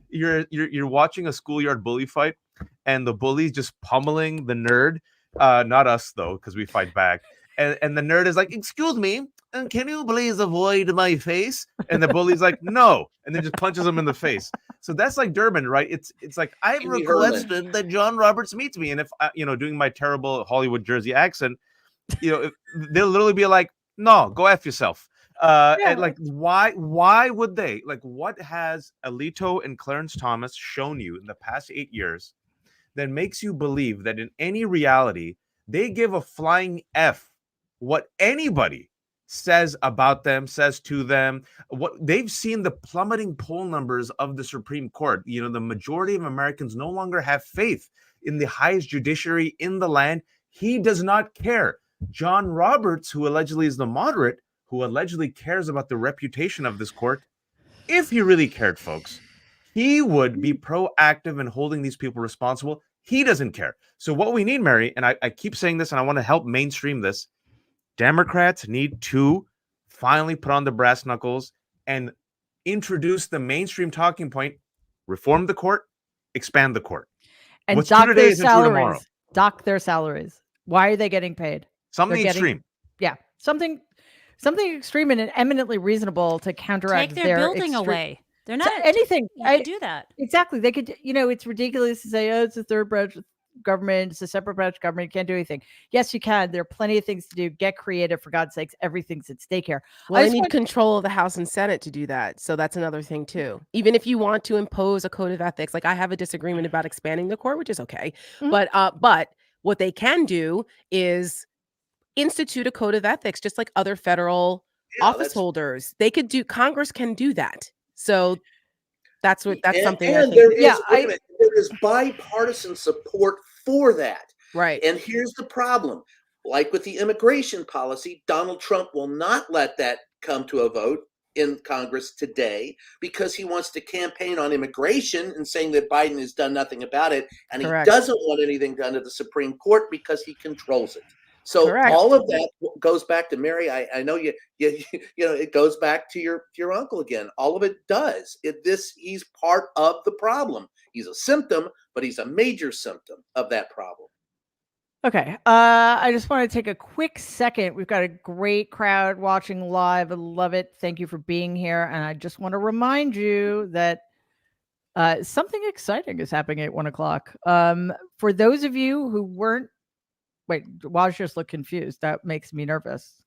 S5: you're watching a schoolyard bully fight, and the bully's just pummeling the nerd. Not us though, because we fight back. And the nerd is like, excuse me, can you please avoid my face? And the bully's like, no, and then just punches him in the face. So that's like Durbin, right? It's like, I've
S3: Pee Wee Herman.
S5: requested that John Roberts meets me, and if doing my terrible Hollywood Jersey accent, they'll literally be like, no, go F yourself. And like, why would they? Like, what has Alito and Clarence Thomas shown you in the past 8 years that makes you believe that in any reality they give a flying F what anybody says about them, says to them? What they've seen, the plummeting poll numbers of the Supreme Court. The majority of Americans no longer have faith in the highest judiciary in the land. He does not care. John Roberts, who allegedly is the moderate, who allegedly cares about the reputation of this court, if he really cared, folks, he would be proactive in holding these people responsible. He doesn't care. So what we need, Mary, and I keep saying this, and I want to help mainstream this, Democrats need to finally put on the brass knuckles and introduce the mainstream talking point: reform the court, expand the court.
S1: And
S5: what's
S1: dock
S5: true today
S1: their
S5: isn't true tomorrow.
S1: salaries. Dock their salaries. Why are they getting paid?
S5: Something
S1: They're getting-
S5: extreme.
S1: Yeah, something extreme and eminently reasonable to counteract
S4: Take their building
S1: extreme-
S4: away. They're
S1: So
S4: not
S1: anything.
S4: You could do that.
S1: Exactly. They could. It's ridiculous to say, "Oh, it's a third branch of government. It's a separate branch of government. You can't do anything." Yes, you can. There are plenty of things to do. Get creative, for God's sakes. Everything's at stake here.
S2: Well,
S1: I
S2: they
S1: just
S2: need
S1: want-
S2: control of the House and Senate to do that. So that's another thing too. Even if you want to impose a code of ethics, like I have a disagreement about expanding the court, which is okay.
S1: Mhm.
S2: But what they can do is institute a code of ethics, just like other federal office holders. They could do. Congress can do that. So that's something. I
S3: And
S2: think.
S3: there is bipartisan support for that.
S2: Right.
S3: And here's the problem. Like with the immigration policy, Donald Trump will not let that come to a vote in Congress today because he wants to campaign on immigration and saying that Biden has done nothing about it. And
S2: Correct.
S3: he doesn't want anything done to the Supreme Court because he controls it. So
S2: Correct.
S3: all of that goes back to Mary. I know you it goes back to your uncle again. All of it does. He's part of the problem. He's a symptom, but he's a major symptom of that problem.
S1: Okay. I just want to take a quick second. We've got a great crowd watching live. I love it. Thank you for being here. And I just want to remind you that something exciting is happening at 1:00. For those of you who weren't, wait, Waj just looked confused. That makes me nervous.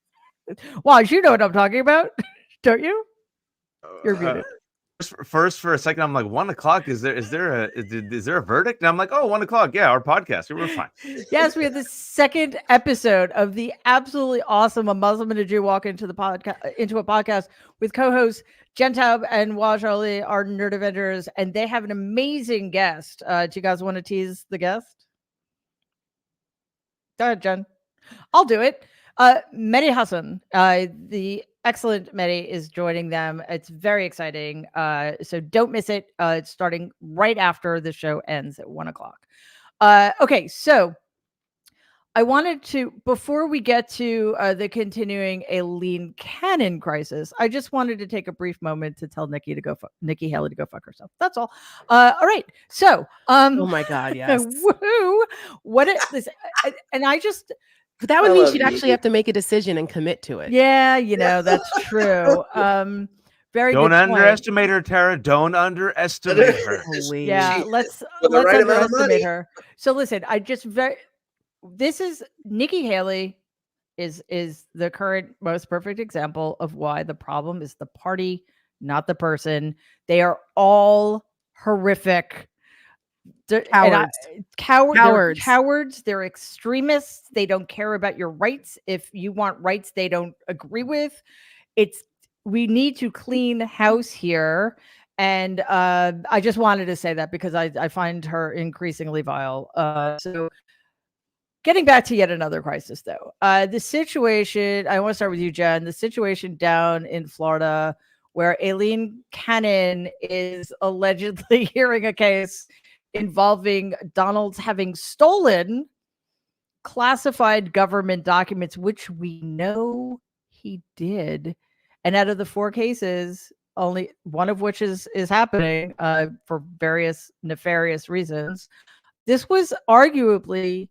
S1: Waj, you know what I'm talking about, don't you? You're muted.
S5: First, for a second, I'm like, 1:00. Is there a verdict? And I'm like, oh, 1:00. Yeah, our podcast. We're fine.
S1: Yes, we have the second episode of the absolutely awesome "A Muslim and a Jew Walk into a podcast" with co-hosts Jen Taub and Waj Ali, our Nerd Avengers, and they have an amazing guest. Do you guys want to tease the guest? Go ahead, Jen. I'll do it. Mehdi Hassan, the excellent Mehdi, is joining them. It's very exciting. So don't miss it. It's starting right after the show ends at 1:00. Okay, so I wanted to, before we get to the continuing Aileen Cannon crisis, I just wanted to take a brief moment to tell Nikki Haley to go fuck herself. That's all. All right. So,
S2: Oh my God, yes.
S1: woohoo! And I just,
S2: But that would
S3: I
S2: mean
S3: love
S2: she'd
S3: you.
S2: actually have to make a decision and commit to it.
S1: yeah, that's true. Very
S5: Don't
S1: good point.
S5: underestimate her, Tara. Don't underestimate her.
S2: Please.
S1: Yeah,
S3: She-
S1: let's
S3: for the right amount of
S1: underestimate
S3: money.
S1: her. So listen, this is Nikki Haley is the current most perfect example of why the problem is the party, not the person. They are all horrific.
S2: Cowards.
S1: They're cowards. They're extremists. They don't care about your rights. If you want rights they don't agree with, we need to clean house here. And I just wanted to say that because I find her increasingly vile. So getting back to yet another crisis, though, the situation, I want to start with you, Jen, the situation down in Florida where Aileen Cannon is allegedly hearing a case involving Donald's having stolen classified government documents, which we know he did. And out of the 4 cases, only one of which is happening for various nefarious reasons. This was arguably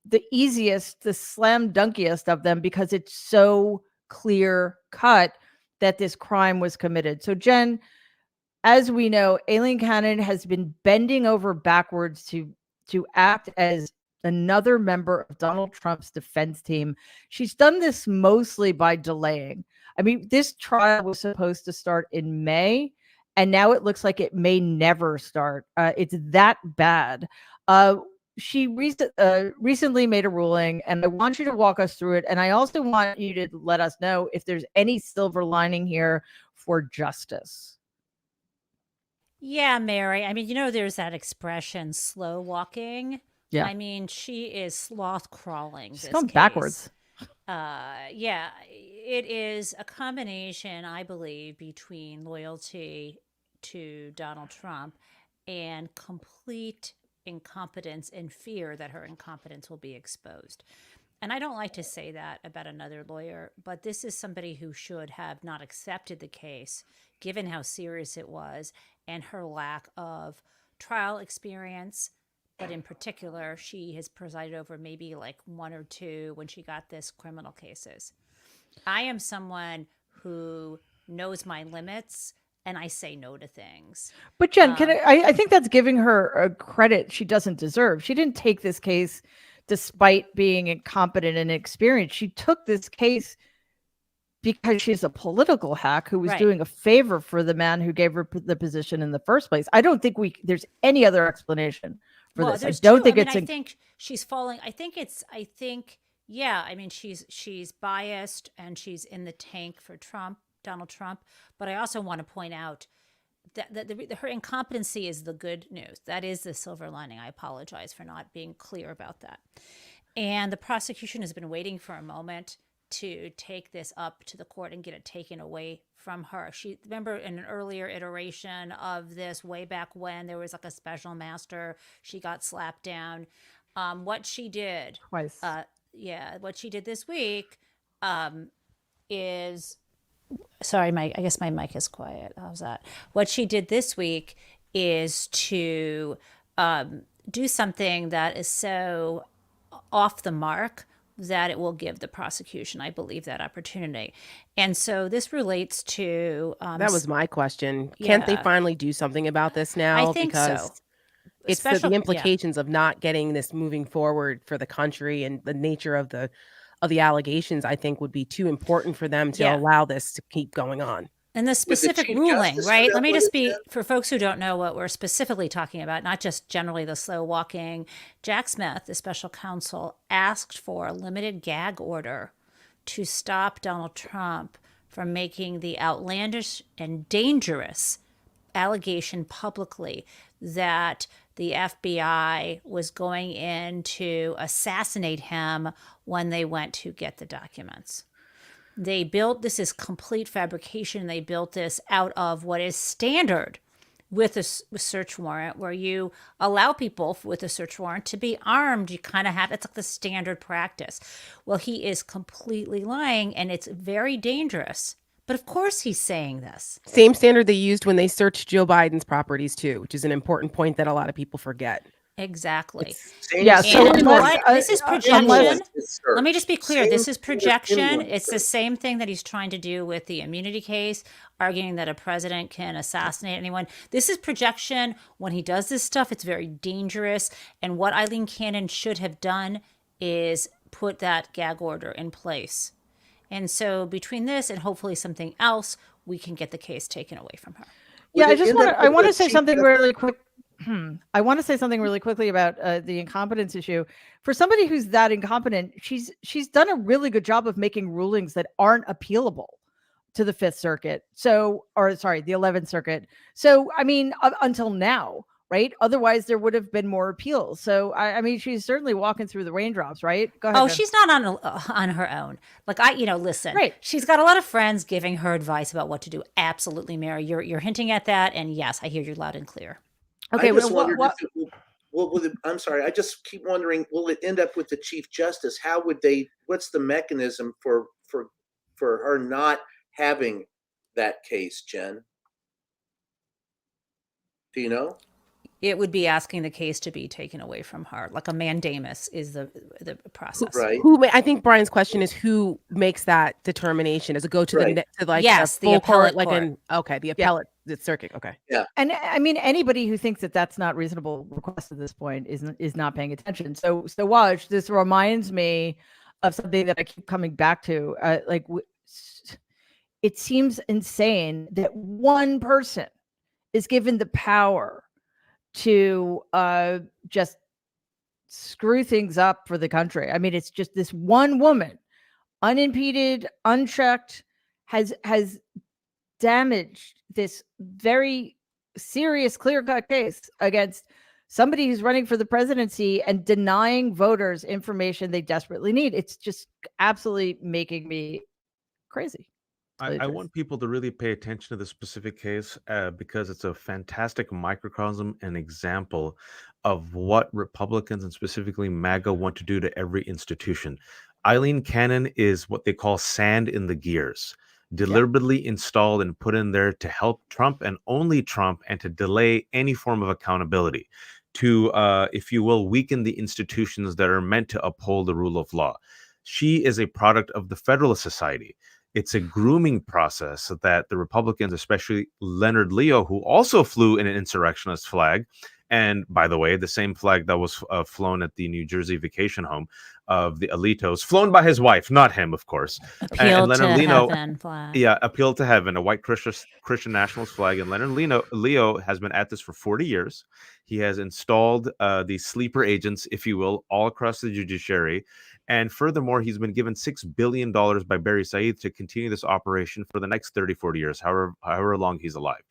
S1: the easiest, the slam dunkiest of them because it's so clear cut that this crime was committed. So, Jen, as we know, Aileen Cannon has been bending over backwards to act as another member of Donald Trump's defense team. She's done this mostly by delaying. I mean, this trial was supposed to start in May, and now it looks like it may never start. It's that bad. She recently made a ruling, and I want you to walk us through it. And I also want you to let us know if there's any silver lining here for justice.
S4: Yeah, Mary. I mean, there's that expression, slow walking.
S1: Yeah.
S4: I mean, she is sloth crawling.
S1: She's
S4: this
S1: going
S4: case.
S1: backwards.
S4: Yeah, it is a combination, I believe, between loyalty to Donald Trump and complete incompetence and fear that her incompetence will be exposed. And I don't like to say that about another lawyer, but this is somebody who should have not accepted the case, given how serious it was and her lack of trial experience. But in particular, she has presided over maybe like 1 or 2 when she got this criminal cases. I am someone who knows my limits and I say no to things.
S1: But Jen, I think that's giving her a credit she doesn't deserve. She didn't take this case despite being incompetent and inexperienced. She took this case because she's a political hack who was doing a favor for the man who gave her the position in the first place. I don't think there's any other explanation for this. I don't think
S4: I think she's falling. I think yeah, I mean, she's biased and she's in the tank for Donald Trump. But I also want to point out that her incompetency is the good news. That is the silver lining. I apologize for not being clear about that. And the prosecution has been waiting for a moment to take this up to the court and get it taken away from her. Remember in an earlier iteration of this way back when there was like a special master, she got slapped down. What she did
S1: twice.
S4: What she did this week is, sorry, I guess my mic is quiet. How's that? What she did this week is to do something that is so off the mark, that it will give the prosecution, I believe, that opportunity. And so this relates to
S2: That was my question. Can't they
S4: yeah.
S2: finally do something about this now?
S4: I think
S2: Because
S4: so.
S2: it's
S4: Special-
S2: the
S4: yeah.
S2: implications of not getting this moving forward for the country, and the nature of the allegations, I think, would be too important for them to
S4: Yeah.
S2: allow this to keep going on.
S4: And the specific
S3: Chief
S4: ruling,
S3: Justice
S4: right?
S3: end
S4: Let
S3: up
S4: me
S3: with
S4: just
S3: it,
S4: be,
S3: Jen?
S4: for folks who don't know what we're specifically talking about, not just generally the slow walking, Jack Smith, the special counsel, asked for a limited gag order to stop Donald Trump from making the outlandish and dangerous allegation publicly that the FBI was going in to assassinate him when they went to get the documents. They built, this is complete fabrication. They built this out of what is standard with a search warrant, where you allow people with a search warrant to be armed. You kind of have, it's like the standard practice. Well, he is completely lying, and it's very dangerous. But of course he's saying this.
S2: Same standard they used when they searched Joe Biden's properties too, which is an important point that a lot of people forget.
S4: Exactly.
S3: Same
S1: Yeah, so
S3: standard
S1: unless-
S4: what, this is projection.
S1: unless-
S4: Let me just be clear.
S3: Same
S4: This is
S3: standard
S4: projection.
S3: anyone
S4: It's the
S3: searched.
S4: same thing that he's trying to do with the immunity case, arguing that a president can assassinate anyone. This is projection. When he does this stuff, it's very dangerous. And what Eileen Cannon should have done is put that gag order in place. And so between this and hopefully something else, we can get the case taken away from her.
S1: Yeah,
S3: Would
S1: I
S3: it
S1: just
S3: end
S1: want
S3: up
S1: to. I
S3: with
S1: want
S3: the
S1: to say
S3: Chief
S1: something
S3: Justice-
S1: really quick. I want to say something really quickly about the incompetence issue. For somebody who's that incompetent, she's done a really good job of making rulings that aren't appealable to the Fifth Circuit. So, or sorry, the 11th Circuit. So, I mean, until now, right? Otherwise, there would have been more appeals. So, I mean, she's certainly walking through the raindrops, right? Go ahead.
S4: Oh,
S1: Jen.
S4: she's not on her own. Like listen.
S1: Right.
S4: She's got a lot of friends giving her advice about what to do. Absolutely, Mary. You're hinting at that, and yes, I hear you loud and clear.
S1: Okay,
S3: I just
S1: well,
S3: wondered
S1: what-
S3: if it will I'm sorry. I just keep wondering, will it end up with the Chief Justice? How would they? What's the mechanism for her not having that case, Jen? Do you know?
S4: It would be asking the case to be taken away from her, like a mandamus is the process.
S3: Right.
S2: I think Brian's question is who makes that determination? Does it go to
S3: Right.
S2: to like
S4: Yes, the
S2: full
S4: appellate
S2: court,
S4: court.
S2: The appellate the circuit? Okay.
S1: And I mean, anybody who thinks that that's not reasonable request at this point is not paying attention. So Waj, this reminds me of something that I keep coming back to. It seems insane that one person is given the power to just screw things up for the country. I mean, it's just this one woman, unimpeded, unchecked, has damaged this very serious, clear-cut case against somebody who's running for the presidency and denying voters information they desperately need. It's just absolutely making me crazy.
S5: I want people to really pay attention to this specific case because it's a fantastic microcosm and example of what Republicans and specifically MAGA want to do to every institution. Eileen Cannon is what they call sand in the gears, deliberately installed and put in there to help Trump and only Trump, and to delay any form of accountability, to, if you will, weaken the institutions that are meant to uphold the rule of law. She is a product of the Federalist Society. It's a grooming process that the Republicans, especially Leonard Leo, who also flew in an insurrectionist flag, and by the way, the same flag that was flown at the New Jersey vacation home of the Alitos, flown by his wife, not him, of course.
S4: Appeal
S5: and
S4: to
S5: Leonard Leo,
S4: heaven flag.
S5: yeah, appeal to heaven, a white Christian nationalist flag. And Leonard Leo has been at this for 40 years. He has installed these sleeper agents, if you will, all across the judiciary. And furthermore, he's been given $6 billion by Barry Said to continue this operation for the next 30, 40 years, however long he's alive.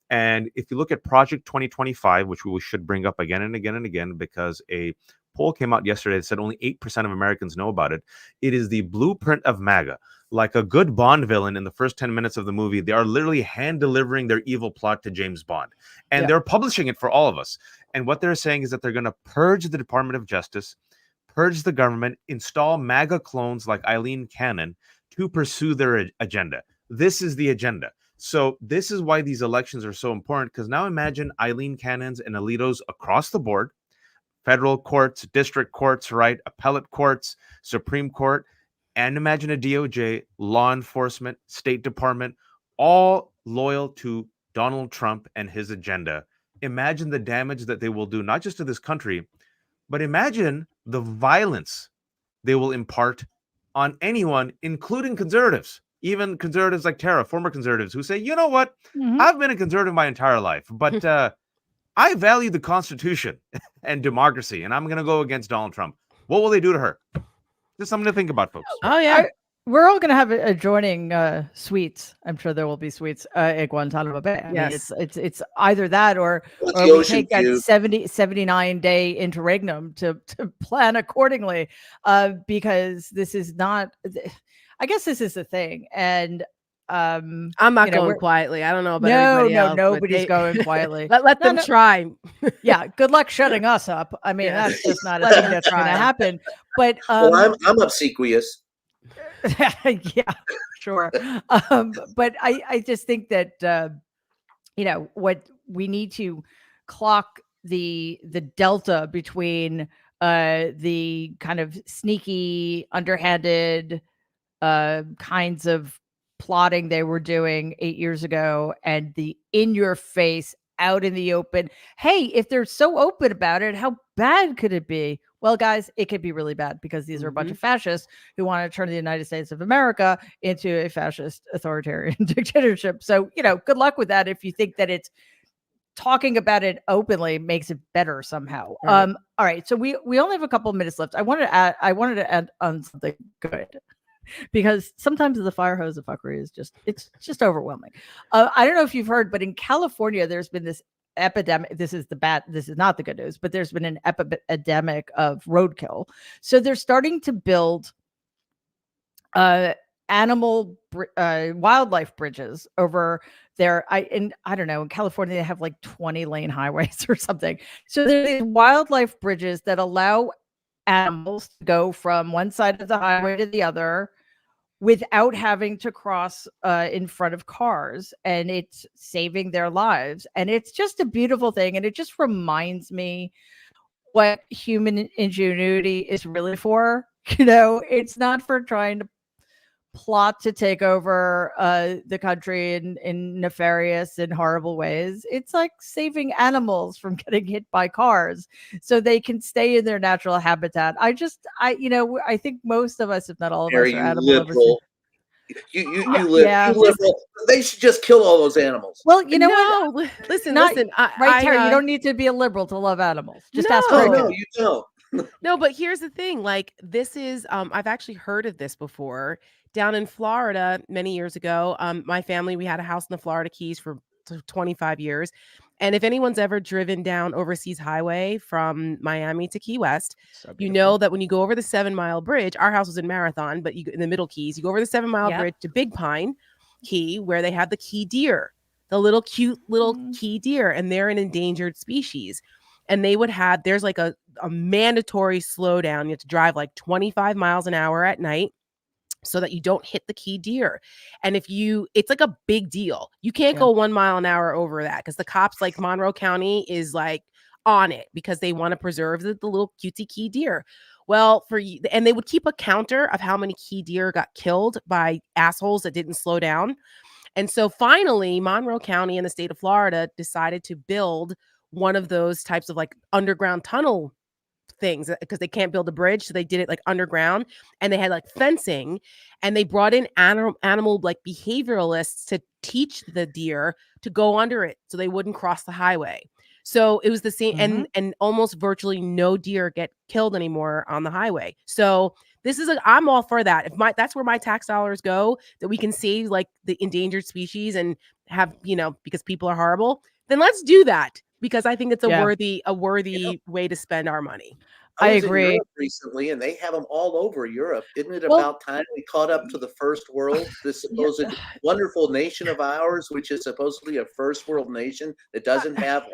S5: And if you look at Project 2025, which we should bring up again and again and again, because a poll came out yesterday that said only 8% of Americans know about it. It is the blueprint of MAGA. Like a good Bond villain in the first 10 minutes of the movie, they are literally hand delivering their evil plot to James Bond. And they're publishing it for all of us. And what they're saying is that they're going to purge the Department of Justice, purge the government, install MAGA clones like Eileen Cannon to pursue their agenda. This is the agenda. So this is why these elections are so important, because now imagine Eileen Cannons and Alitos across the board, federal courts, district courts, right? Appellate courts, Supreme Court, and imagine a DOJ, law enforcement, State Department, all loyal to Donald Trump and his agenda. Imagine the damage that they will do, not just to this country, but imagine the violence they will impart on anyone, including conservatives, even conservatives like Tara, former conservatives, who say, you know what, I've been a conservative my entire life, but I value the Constitution and democracy, and I'm going to go against Donald Trump. What will they do to her? Just something to think about, folks.
S2: Oh, yeah.
S1: We're all going to have adjoining suites. I'm sure there will be suites at Guantanamo Bay. I mean, it's either that or we take a 79-day interregnum to plan accordingly, because this is not. I guess this is the thing, and
S2: I'm not going quietly. I don't know about everybody else.
S1: Nobody's going quietly.
S2: Let them try.
S1: Yeah, good luck shutting us up. I mean, that's just not a thing that's going to happen. But
S3: well, I'm obsequious.
S1: Yeah, sure. But I just think that what we need to clock the delta between the kind of sneaky, underhanded kinds of plotting they were doing 8 years ago and the in your face, out in the open. Hey, if they're so open about it, how bad could it be? Well, guys, it could be really bad because these are a bunch of fascists who want to turn the United States of America into a fascist authoritarian dictatorship. So, good luck with that if you think that it's talking about it openly makes it better somehow. All right. So we only have a couple of minutes left. I wanted to add on something good, because sometimes the fire hose of fuckery is just overwhelming. I don't know if you've heard, but in California, there's been this epidemic. This is not the good news, but there's been an epidemic of roadkill. So they're starting to build wildlife bridges over there. I don't know, in California, they have like 20 lane highways or something. So there's these wildlife bridges that allow animals to go from one side of the highway to the other without having to cross in front of cars, and it's saving their lives. And it's just a beautiful thing. And it just reminds me what human ingenuity is really for. It's not for trying to plot to take over the country in nefarious and horrible ways. It's like saving animals from getting hit by cars so they can stay in their natural habitat. I think most of us, if not all of us, are animal
S3: liberal. You liberal. They should just kill all those animals.
S1: Well, what?
S2: Listen.
S1: Terry, you don't need to be a liberal to love animals. Just ask
S3: Reagan. No, you don't.
S2: No, but here's the thing. Like, this is, I've actually heard of this before. Down in Florida many years ago, my family, we had a house in the Florida Keys for 25 years. And if anyone's ever driven down Overseas Highway from Miami to Key West, you know that when you go over the 7 Mile Bridge, our house was in Marathon, but in the Middle Keys, you go over the 7 Mile Bridge to Big Pine Key, where they have the key deer, the cute little key deer, and they're an endangered species. And they would have, there's like a mandatory slowdown. You have to drive like 25 miles an hour at night so that you don't hit the key deer. And it's like a big deal. You can't go 1 mile an hour over that, because the cops, like Monroe County, is like on it because they want to preserve the little cutesy key deer. Well, and they would keep a counter of how many key deer got killed by assholes that didn't slow down. And so finally, Monroe County and the state of Florida decided to build one of those types of like underground tunnel things, because they can't build a bridge. So they did it like underground, and they had like fencing, and they brought in animal like behavioralists to teach the deer to go under it so they wouldn't cross the highway. So it was the same, and almost virtually no deer get killed anymore on the highway. So this is I'm all for that. That's where my tax dollars go, that we can save like the endangered species and have, because people are horrible, then let's do that. Because I think it's a worthy way to spend our money.
S3: I agree. In Europe recently, and they have them all over Europe. Isn't it about time we caught up to the first world? This supposed wonderful nation of ours, which is supposedly a first world nation that doesn't have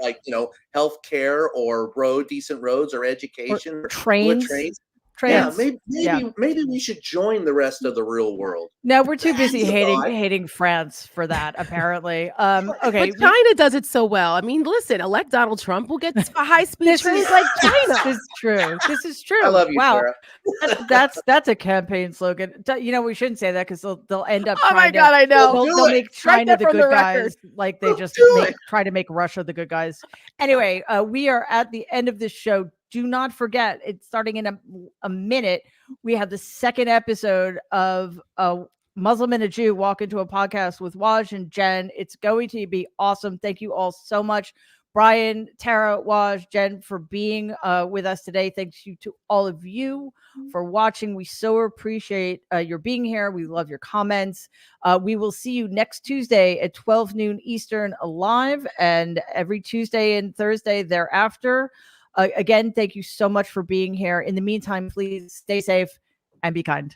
S3: health care or decent roads or education or
S1: trains.
S3: Yeah,
S1: trans.
S3: maybe we should join the rest of the real world.
S1: No, we're too busy
S3: That's a thought.
S1: hating France for that, apparently. Okay.
S2: But China does it so well. I mean, listen, elect Donald Trump, we'll get high-speed trains like China.
S1: This is true. This is true.
S3: I love you,
S1: wow.
S3: Sarah.
S1: That's a campaign slogan. You know, we shouldn't say that because they'll end up.
S2: Oh my
S1: trying
S2: God,
S1: to,
S2: I know.
S1: They'll make China
S2: that
S1: the
S2: from
S1: good
S2: the record.
S1: guys, like they just try to make Russia the good guys. Anyway, we are at the end of this show. Do not forget, it's starting in a minute. We have the second episode of Muslim and a Jew walk into a podcast with Waj and Jen. It's going to be awesome. Thank you all so much. Brian, Tara, Waj, Jen, for being with us today. Thanks you to all of you for watching. We so appreciate your being here. We love your comments. We will see you next Tuesday at 12 noon Eastern live, and every Tuesday and Thursday thereafter. Again, thank you so much for being here. In the meantime, please stay safe and be kind.